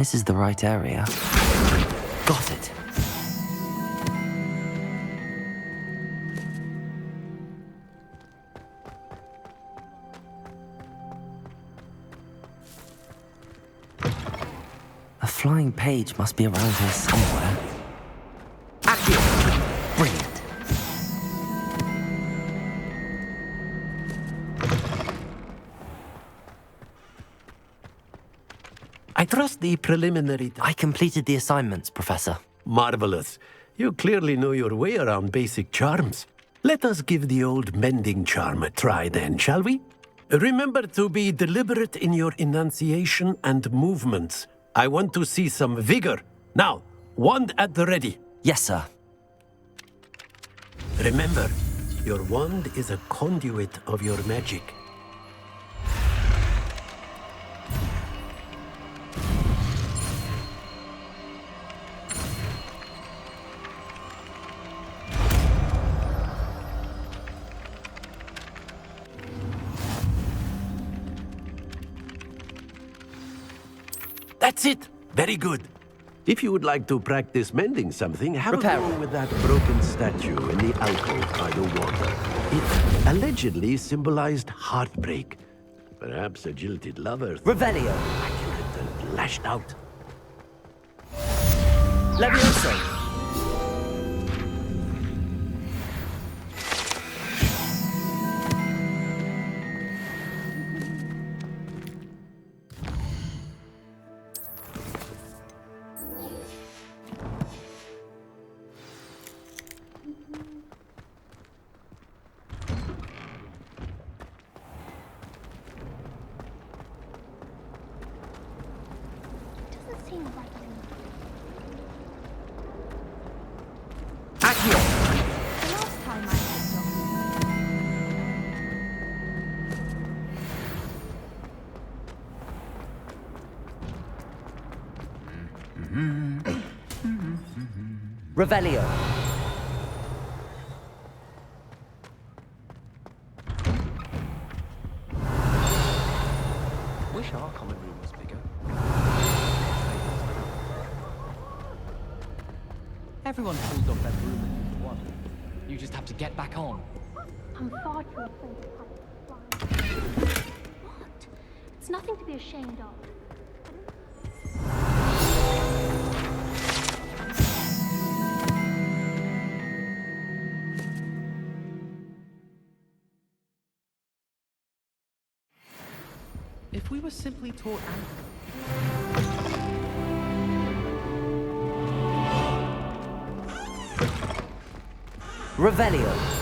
This is the right area. Got it. A flying page must be around here somewhere. Accio! Brilliant. I trust the preliminary... I completed the assignments, Professor. Marvelous. You clearly know your way around basic charms. Let us give the old mending charm a try then, shall we? Remember to be deliberate in your enunciation and movements. I want to see some vigor. Now, wand at the ready. Yes, sir. Remember, your wand is a conduit of your magic. That's it! Very good. If you would like to practice mending something, have a go with that broken statue in the alcove by the water. It allegedly symbolized heartbreak. Perhaps a jilted lover. Revelio. Accurate and lashed out. Levioso. Revelio. Wish our common room was bigger. Everyone falls off that room in one. You just have to get back on. I'm far too afraid of heights. What? It's nothing to be ashamed of. If we were simply taught Revelio.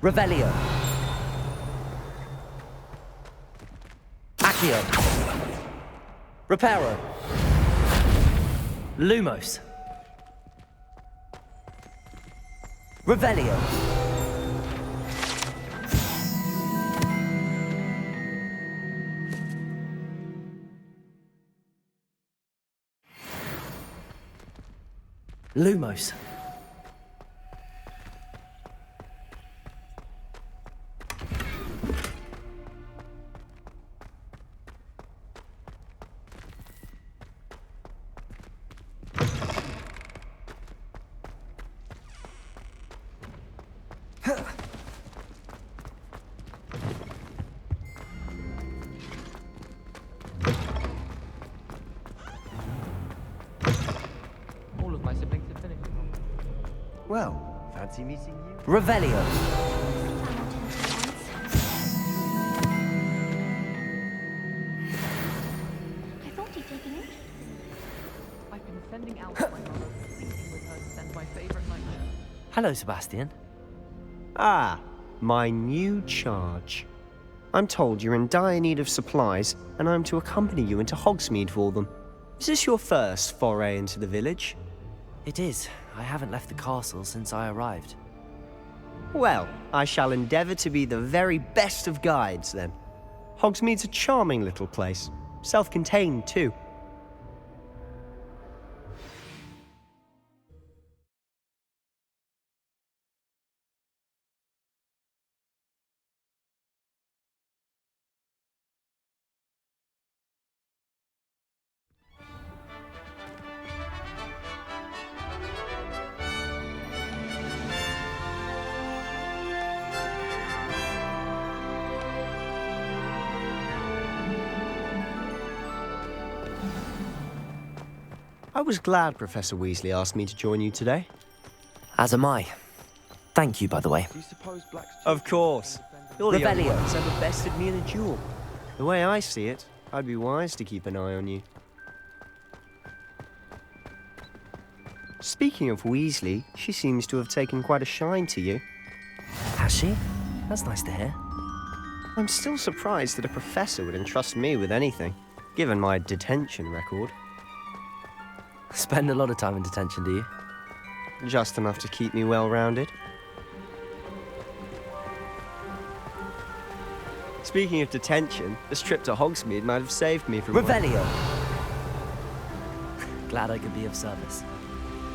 Revelio. Accio. Reparo. Lumos. Revelio. Lumos. all of my siblings have finished. Well, fancy meeting you? Revelio. I thought you'd taken interest. I've been sending out my mother, thinking with her to send my favorite nightmare. Hello, Sebastian. Ah, my new charge. I'm told you're in dire need of supplies, and I'm to accompany you into Hogsmeade for them. Is this your first foray into the village? It is. I haven't left the castle since I arrived. Well, I shall endeavour to be the very best of guides, then. Hogsmeade's a charming little place. Self-contained, too. I was glad Professor Weasley asked me to join you today. As am I. Thank you, by the way. Of course. You're the only Revelio. one who's ever bested me in a duel. The way I see it, I'd be wise to keep an eye on you. Speaking of Weasley, she seems to have taken quite a shine to you. Has she? That's nice to hear. I'm still surprised that a professor would entrust me with anything, given my detention record. Spend a lot of time in detention, do you? Just enough to keep me well-rounded. Speaking of detention, this trip to Hogsmeade might have saved me from... Revelio! Glad I could be of service.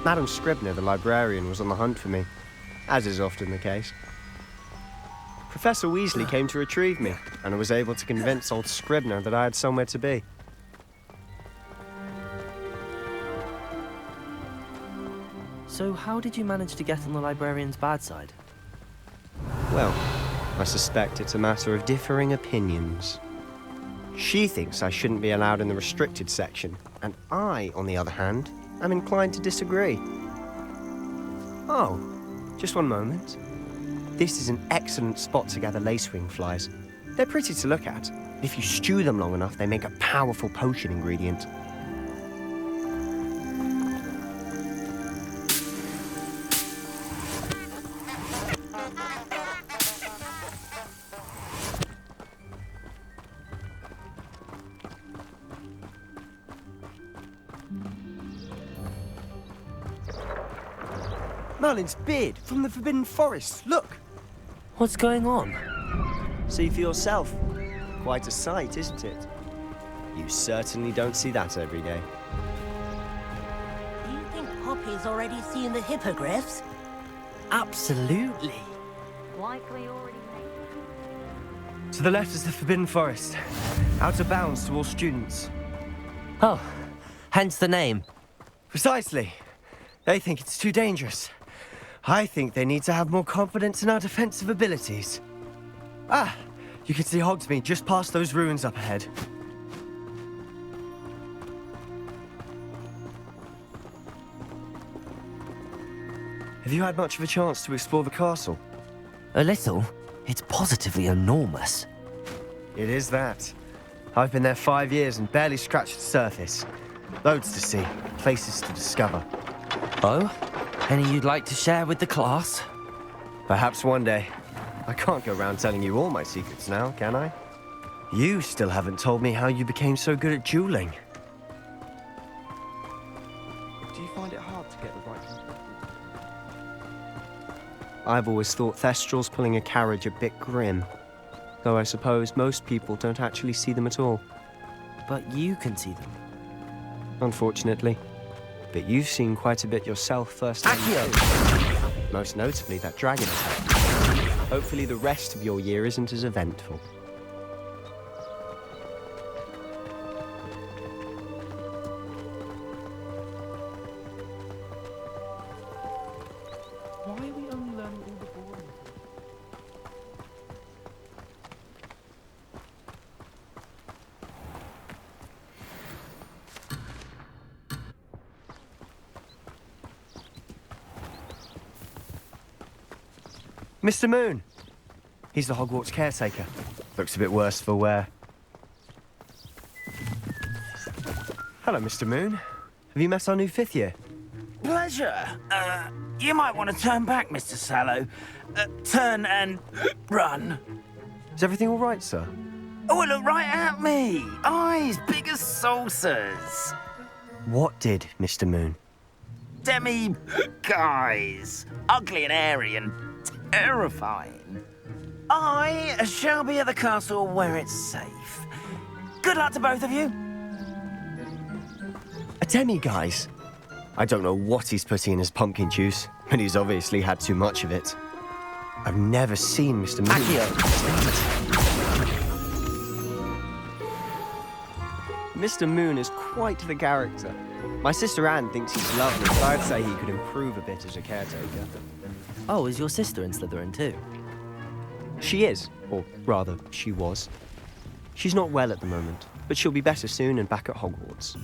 Madam Scribner, the librarian, was on the hunt for me, as is often the case. Professor Weasley came to retrieve me, and I was able to convince old Scribner that I had somewhere to be. So how did you manage to get on the librarian's bad side? Well, I suspect it's a matter of differing opinions. She thinks I shouldn't be allowed in the restricted section, and I, on the other hand, am inclined to disagree. Oh, just one moment. This is an excellent spot to gather lacewing flies. They're pretty to look at. If you stew them long enough, they make a powerful potion ingredient. Merlin's beard from the Forbidden Forest. Look! What's going on? See for yourself. Quite a sight, isn't it? You certainly don't see that every day. Do you think Poppy's already seen the hippogriffs? Absolutely. Likely already made. To the left is the Forbidden Forest. Out of bounds to all students. Oh, hence the name. Precisely. They think it's too dangerous. I think they need to have more confidence in our defensive abilities. Ah, you can see Hogsmeade just past those ruins up ahead. Have you had much of a chance to explore the castle? A little. It's positively enormous. It is that. I've been there 5 years and barely scratched the surface. Loads to see, places to discover. Oh? Any you'd like to share with the class? Perhaps one day. I can't go around telling you all my secrets now, can I? You still haven't told me how you became so good at dueling. Do you find it hard to get the right perspective? I've always thought Thestrals pulling a carriage a bit grim. Though I suppose most people don't actually see them at all. But you can see them. Unfortunately. But you've seen quite a bit yourself firsthand. Accio! Most notably that dragon attack. Hopefully the rest of your year isn't as eventful. Why are we only learning all the boring things? Mr. Moon! He's the Hogwarts caretaker. Looks a bit worse for wear. Hello, Mr. Moon. Have you met our new 5th year? Pleasure. You might want to turn back, Mr. Sallow. Turn and run. Is everything all right, sir? Oh, look right at me. Eyes big as saucers. What did, Mr. Moon? Demi guys, ugly and airy and terrifying. I shall be at the castle where it's safe. Good luck to both of you. A demi-guise? I don't know what he's putting in his pumpkin juice, but he's obviously had too much of it. I've never seen Mr. Moon. Mr. Moon is quite the character. My sister Anne thinks he's lovely, but I'd say he could improve a bit as a caretaker. Oh, is your sister in Slytherin too? She is, or rather, she was. She's not well at the moment, but she'll be better soon and back at Hogwarts.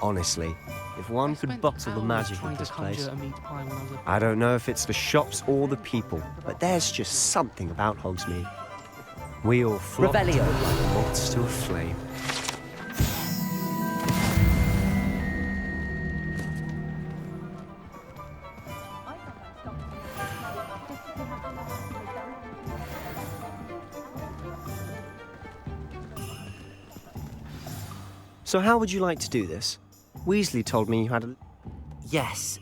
Honestly, if one could bottle the magic of this place. I don't know if it's the shops or the people, but there's just something about Hogsmeade. We all flock to it like moths to a flame. So how would you like to do this? Weasley told me you had a... Yes.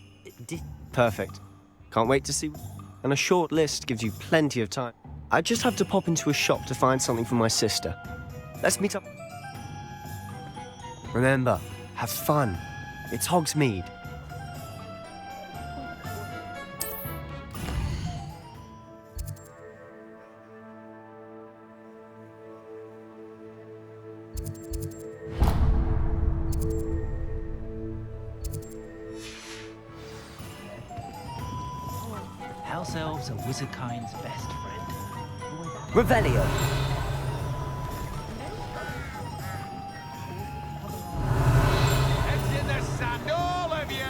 Perfect. Can't wait to see... And a short list gives you plenty of time. I just have to pop into a shop to find something for my sister. Let's meet up. Remember, have fun. It's Hogsmeade. House elves are wizardkind's best friend. Revelio. Heads in the sand, all of you!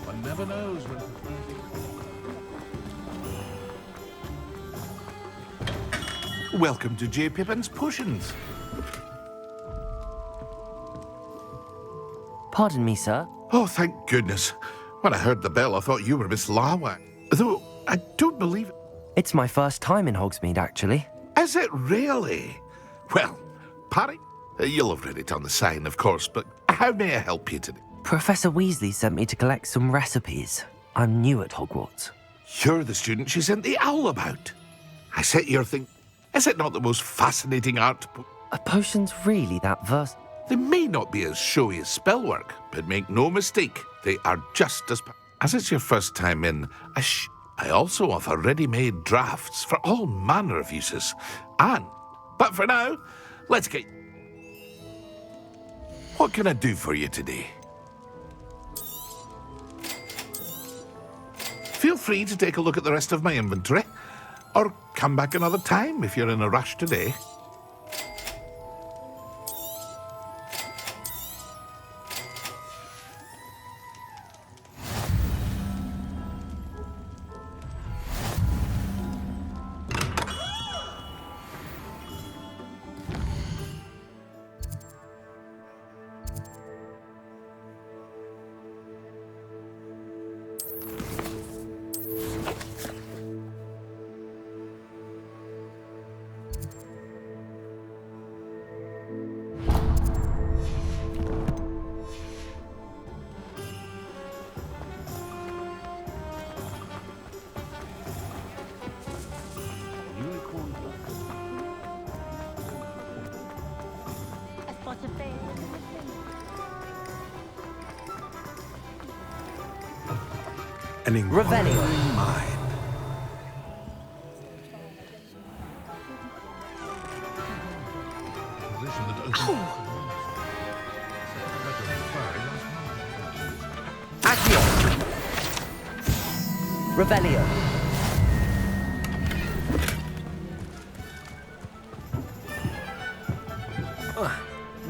One never knows when... Welcome to J. Pippin's Potions. Pardon me, sir. Oh, thank goodness. When I heard the bell, I thought you were Miss Lawak. Though, I don't believe it. It's my first time in Hogsmeade, actually. Is it really? Well, Parry, you'll have read it on the sign, of course, but how may I help you today? Professor Weasley sent me to collect some recipes. I'm new at Hogwarts. You're the student she sent the owl about. I set your thing. Is it not the most fascinating art? Are potions really that versatile? They may not be as showy as spellwork, but make no mistake, they are just as... As it's your first time in, I also offer ready-made drafts for all manner of uses. But for now, let's get... What can I do for you today? Feel free to take a look at the rest of my inventory, or come back another time if you're in a rush today. An inquiring mind. Accio. Revelio.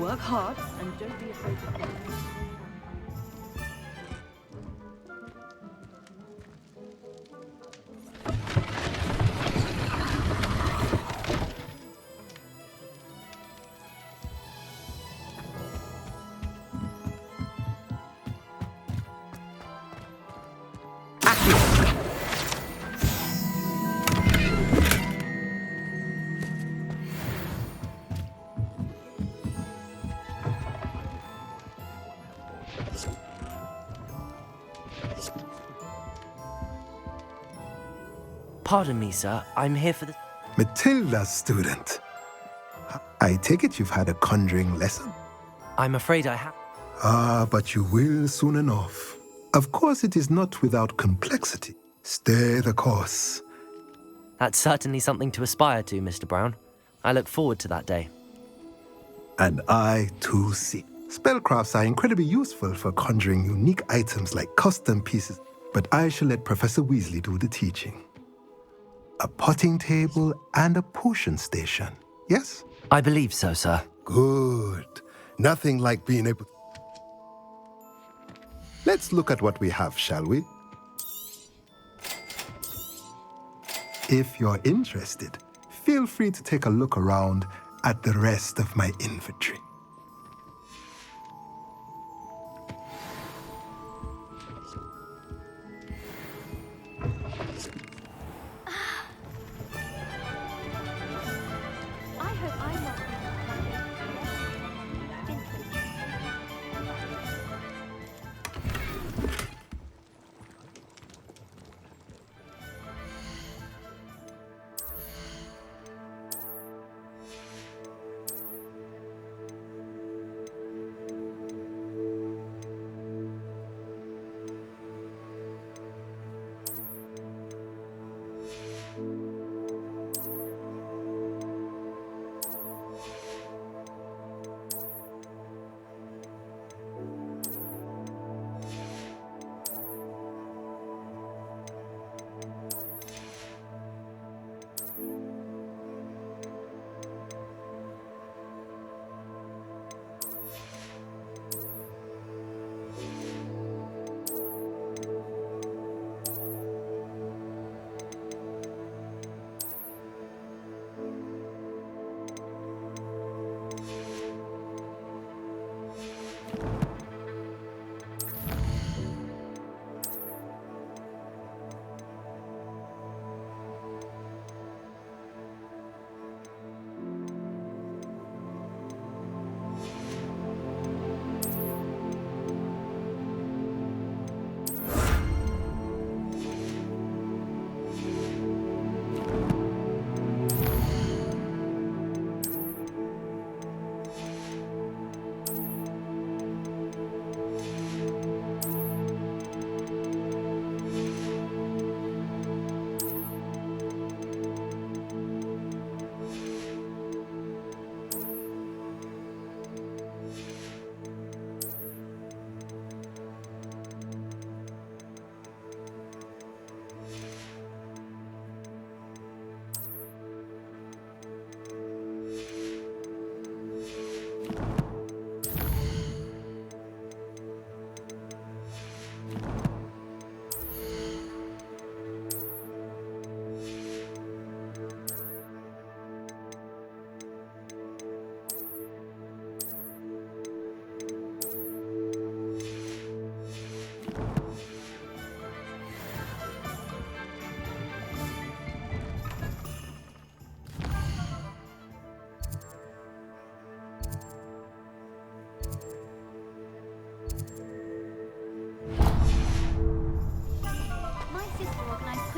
Work hard and don't be afraid to fail. Pardon me, sir. I'm here for the... Matilda's student. I take it you've had a conjuring lesson? I'm afraid I have. Ah, but you will soon enough. Of course, it is not without complexity. Stay the course. That's certainly something to aspire to, Mr. Brown. I look forward to that day. And I, too, see. Spellcrafts are incredibly useful for conjuring unique items like custom pieces, but I shall let Professor Weasley do the teaching. A potting table and a potion station, yes? I believe so, sir. Good. Nothing like being able... Let's look at what we have, shall we? If you're interested, feel free to take a look around at the rest of my inventory. I hope I'm not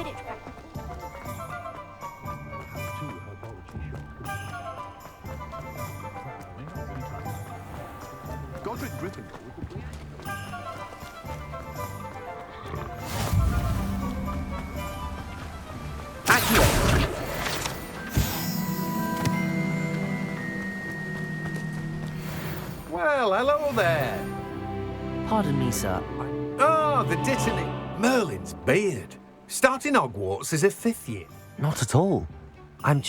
Quidditch practice. Godric Griffin. Well, hello there. Pardon me, sir. Oh, the Dittany. Merlin's beard. Starting Hogwarts as a 5th year. Not at all. I'm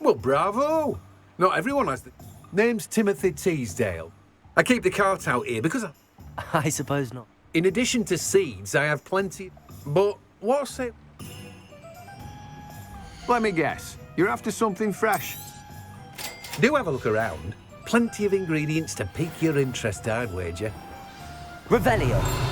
Well, bravo. Not everyone has the... Name's Timothy Teasdale. I keep the cart out here because I suppose not. In addition to seeds, I have plenty... But what's it... Let me guess. You're after something fresh. Do have a look around. Plenty of ingredients to pique your interest, I'd wager. Revelio.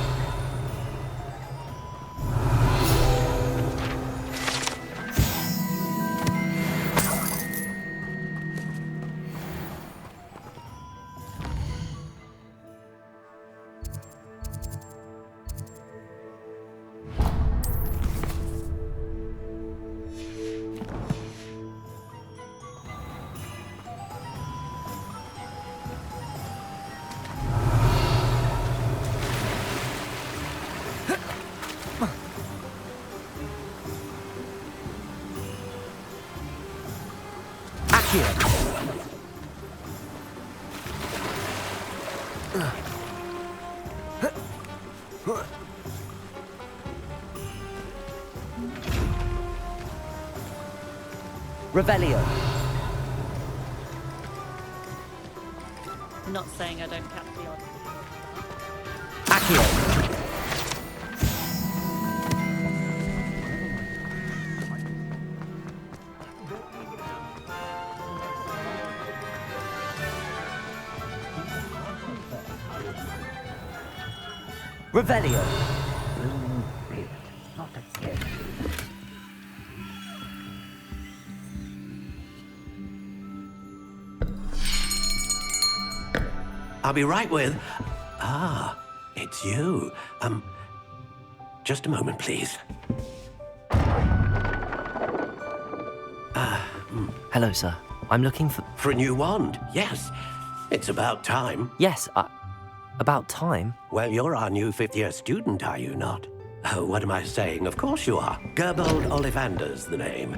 Accio. Revelio. Not saying I don't catch the odd. Accio. Revelio. I'll be right with... Ah, it's you. Just a moment, please. Hello, sir. I'm looking for... For a new wand, yes. It's about time. Yes, about time? Well, you're our new fifth-year student, are you not? Oh, what am I saying? Of course you are. Gerbold Ollivander's the name.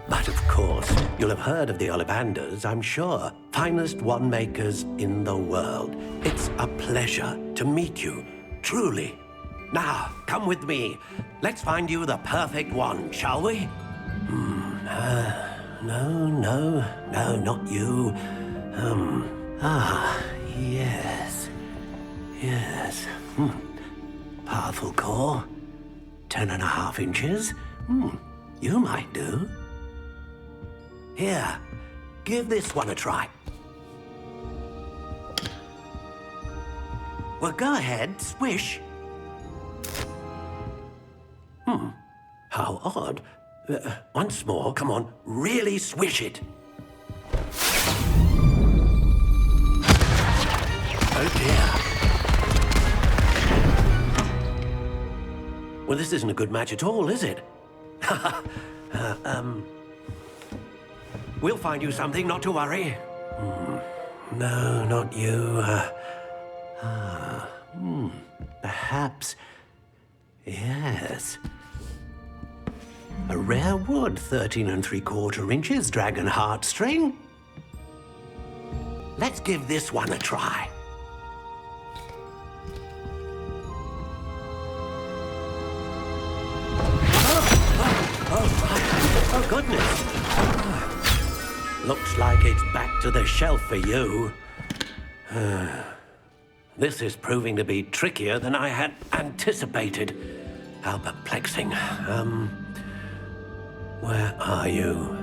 But of course, you'll have heard of the Ollivanders, I'm sure. Finest wand makers in the world. It's a pleasure to meet you, truly. Now, come with me. Let's find you the perfect wand, shall we? No, not you. Yes. Powerful core. 10.5 inches. You might do. Here, give this one a try. Well, go ahead, swish. How odd. Once more, come on, really swish it. Oh dear. Well, this isn't a good match at all, is it? We'll find you something, not to worry. No, not you. Perhaps... Yes. A rare wood, 13 3/4 inches, dragon heartstring. Let's give this one a try. Oh, goodness. Looks like it's back to the shelf for you. This is proving to be trickier than I had anticipated. How perplexing. Where are you?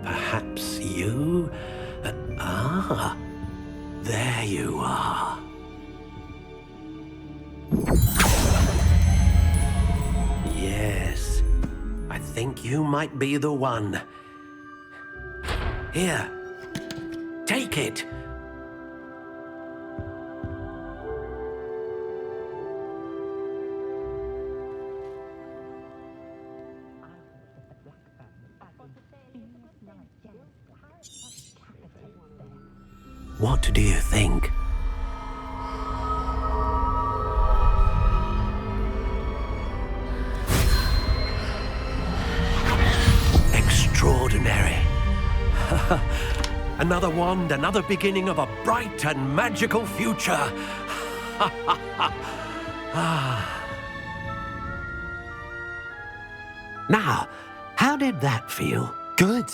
Perhaps you? There you are. Yes, I think you might be the one. Here, take it. What do you think? Extraordinary. Another wand, another beginning of a bright and magical future. Now, how did that feel? Good.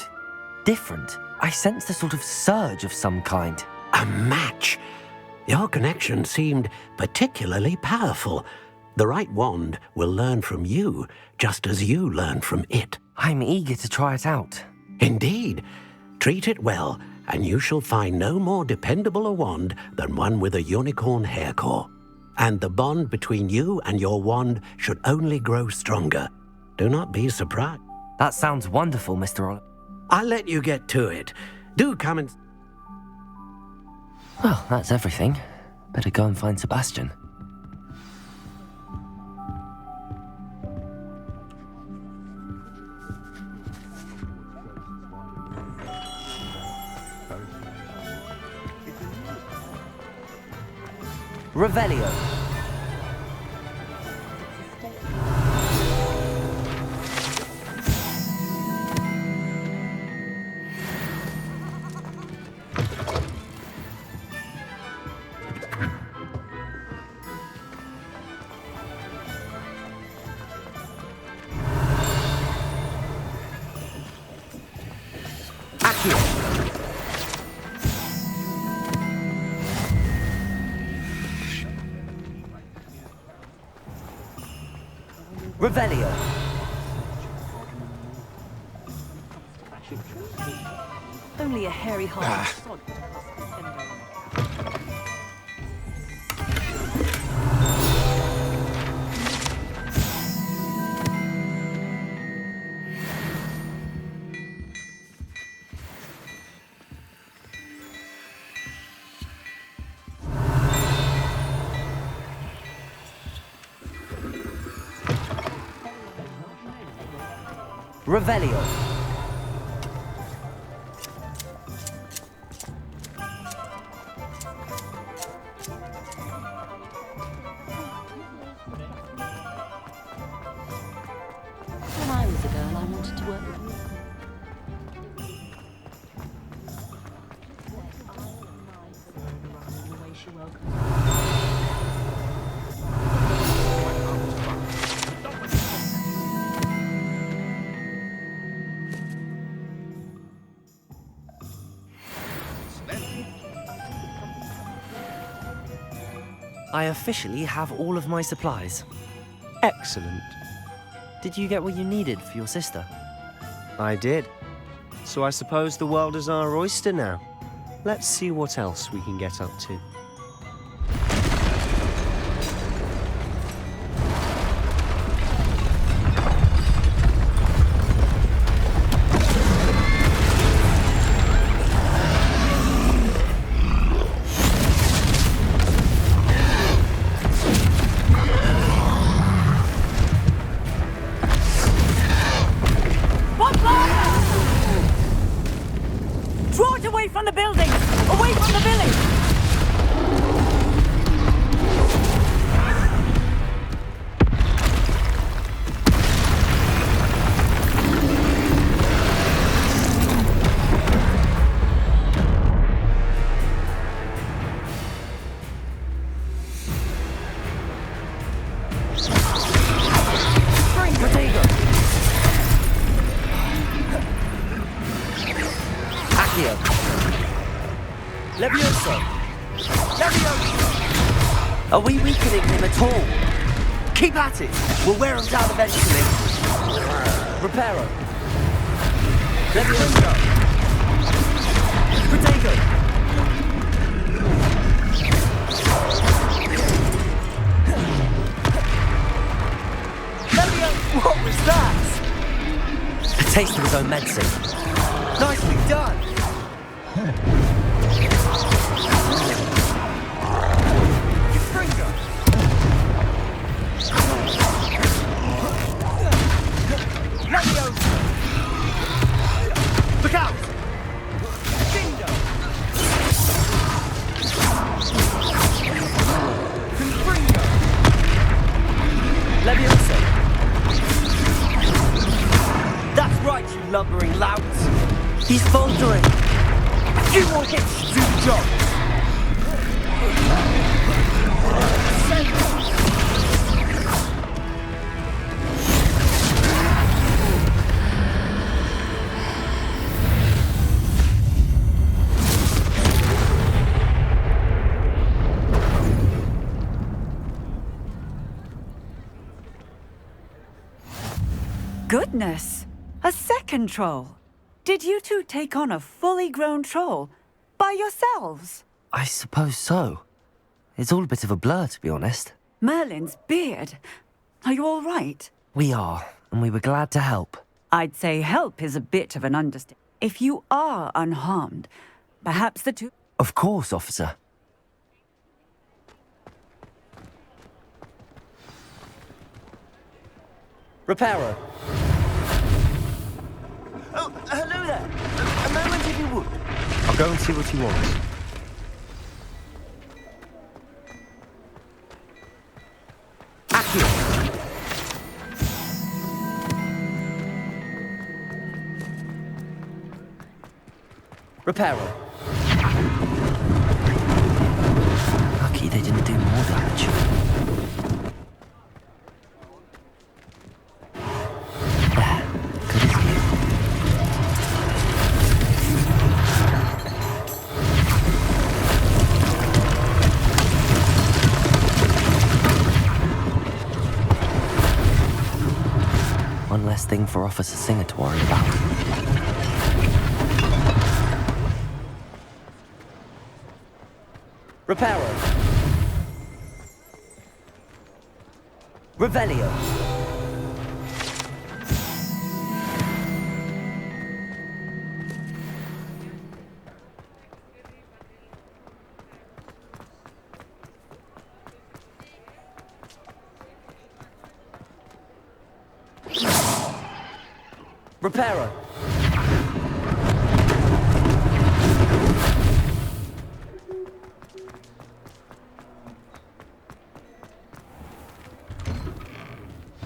Different. I sensed a sort of surge of some kind. A match. Your connection seemed particularly powerful. The right wand will learn from you, just as you learn from it. I'm eager to try it out. Indeed. Treat it well, and you shall find no more dependable a wand than one with a unicorn hair core. And the bond between you and your wand should only grow stronger. Do not be surprised. That sounds wonderful, Mr. Oliver. I'll let you get to it. Do come and... Well, that's everything. Better go and find Sebastian. Revelio. Accio. Revelio. Only a hairy heart sod. Revelio. When I was a girl, I wanted to work with you. I officially have all of my supplies. Excellent. Did you get what you needed for your sister? I did. So I suppose the world is our oyster now. Let's see what else we can get up to. Draw it away from the building! Away from the village! Potato! Accio! Levioso! Levioso! Are we weakening him at all? Keep at it! We'll wear him down eventually. Reparo! Levioso! Potato! What was that? A taste of his own medicine. Nicely done! Look out! Levioso! That's right, you lumbering lout! He's faltering! A few more hits to do the job! Goodness! A second troll! Did you two take on a fully grown troll by yourselves? I suppose so. It's all a bit of a blur, to be honest. Merlin's beard. Are you all right? We are, and we were glad to help. I'd say help is a bit of an understatement. If you are unharmed, perhaps the two... Of course, officer. Reparo. Oh, hello there. A moment if you would. I'll go and see what he wants. Accio. Reparo. Lucky they didn't do more damage. There, good as new. One less thing for Officer Singer to worry about. Reparo. Revelio. Reparo.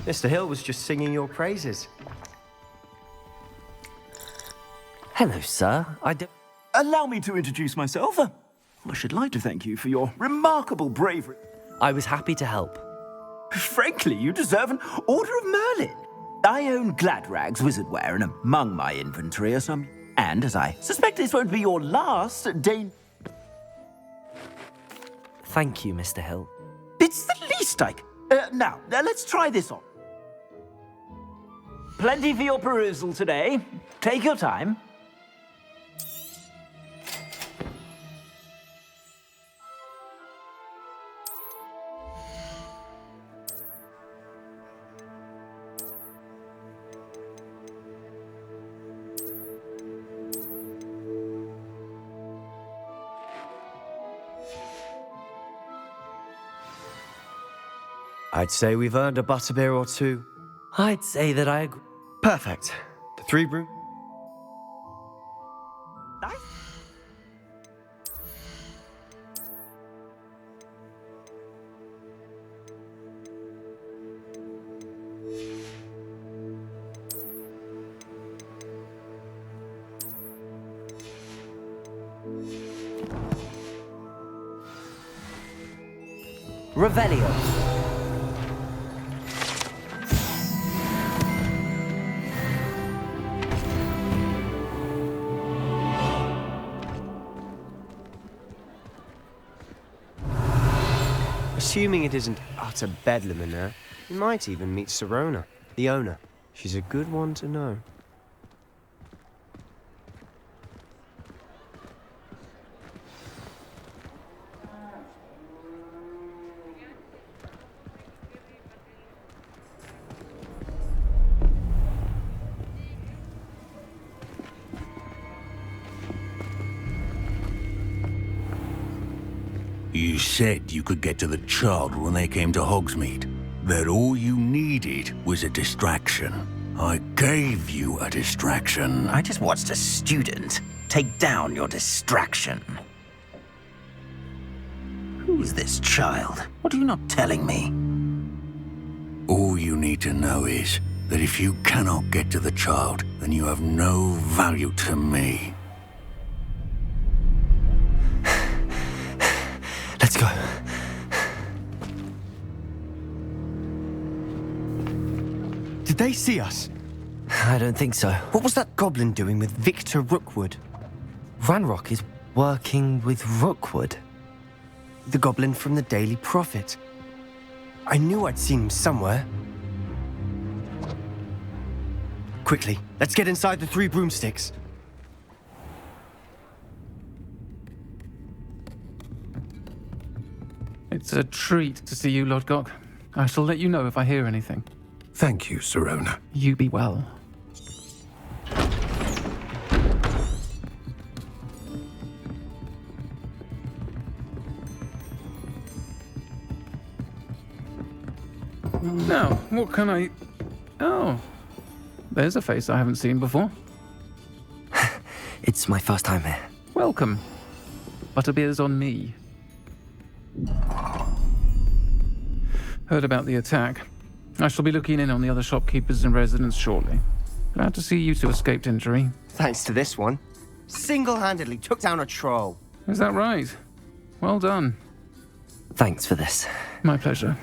Mr. Hill was just singing your praises. Hello, sir. Allow me to introduce myself. I should like to thank you for your remarkable bravery. I was happy to help. Frankly, you deserve an Order of Merlin. I own Gladrag's wizardware, and among my inventory are some... And, as I suspect this won't be your last day... Thank you, Mr. Hill. It's the least I can... Now, let's try this on. Plenty for your perusal today. Take your time. I'd say we've earned a butterbeer or two. I'd say that I agree. Perfect. The 3 brew. Revelio. Assuming it isn't utter bedlam in there, you might even meet Sirona, the owner. She's a good one to know. You said you could get to the child when they came to Hogsmeade. That all you needed was a distraction. I gave you a distraction. I just watched a student take down your distraction. Who is this child? What are you not telling me? All you need to know is that if you cannot get to the child, then you have no value to me. Let's go. Did they see us? I don't think so. What was that goblin doing with Victor Rookwood? Ranrock is working with Rookwood. The goblin from the Daily Prophet. I knew I'd seen him somewhere. Quickly, let's get inside the 3 broomsticks. It's a treat to see you, Lodgok. I shall let you know if I hear anything. Thank you, Sirona. You be well. Now, what can I... Oh, there's a face I haven't seen before. It's my first time here. Welcome. Butterbeer's on me. Heard about the attack. I shall be looking in on the other shopkeepers and residents shortly. Glad to see you two escaped injury. Thanks to this one. Single-handedly took down a troll. Is that right? Well done. Thanks for this. My pleasure.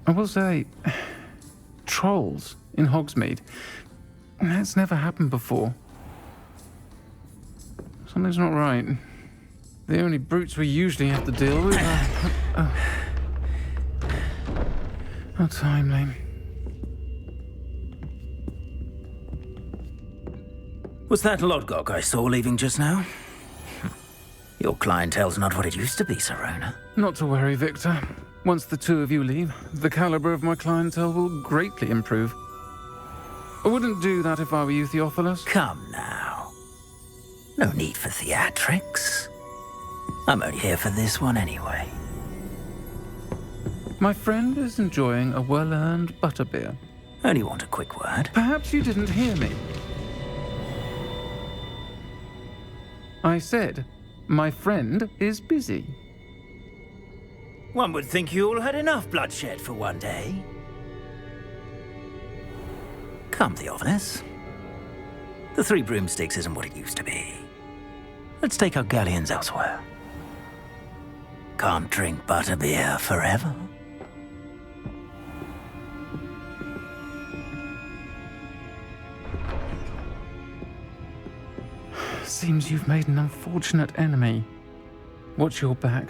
I will say, trolls in Hogsmeade. That's never happened before. Something's not right. The only brutes we usually have to deal with are... How timely. Was that Lodgok I saw leaving just now? Your clientele's not what it used to be, Sirona. Not to worry, Victor. Once the two of you leave, the caliber of my clientele will greatly improve. I wouldn't do that if I were you, Theophilus. Come now. No need for theatrics. I'm only here for this one anyway. My friend is enjoying a well-earned butterbeer. Only want a quick word. Perhaps you didn't hear me. I said, my friend is busy. One would think you all had enough bloodshed for one day. Come, Theophilus. The Three Broomsticks isn't what it used to be. Let's take our galleons elsewhere. Can't drink butterbeer forever. Seems you've made an unfortunate enemy. Watch your back.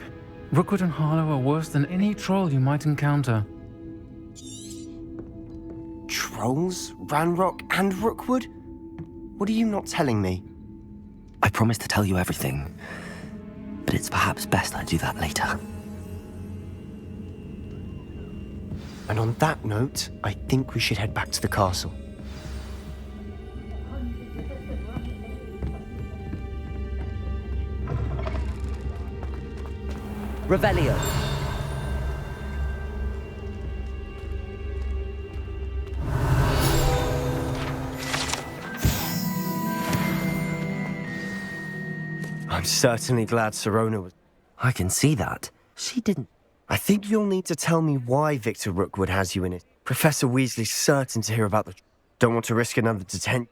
Rookwood and Harlow are worse than any troll you might encounter. Trolls? Ranrock and Rookwood? What are you not telling me? I promised to tell you everything, but it's perhaps best I do that later. And on that note, I think we should head back to the castle. Revelio. I'm certainly glad Sirona was... I can see that. She didn't... I think you'll need to tell me why Victor Rookwood has you in it. Professor Weasley's certain to hear about the... Don't want to risk another detention.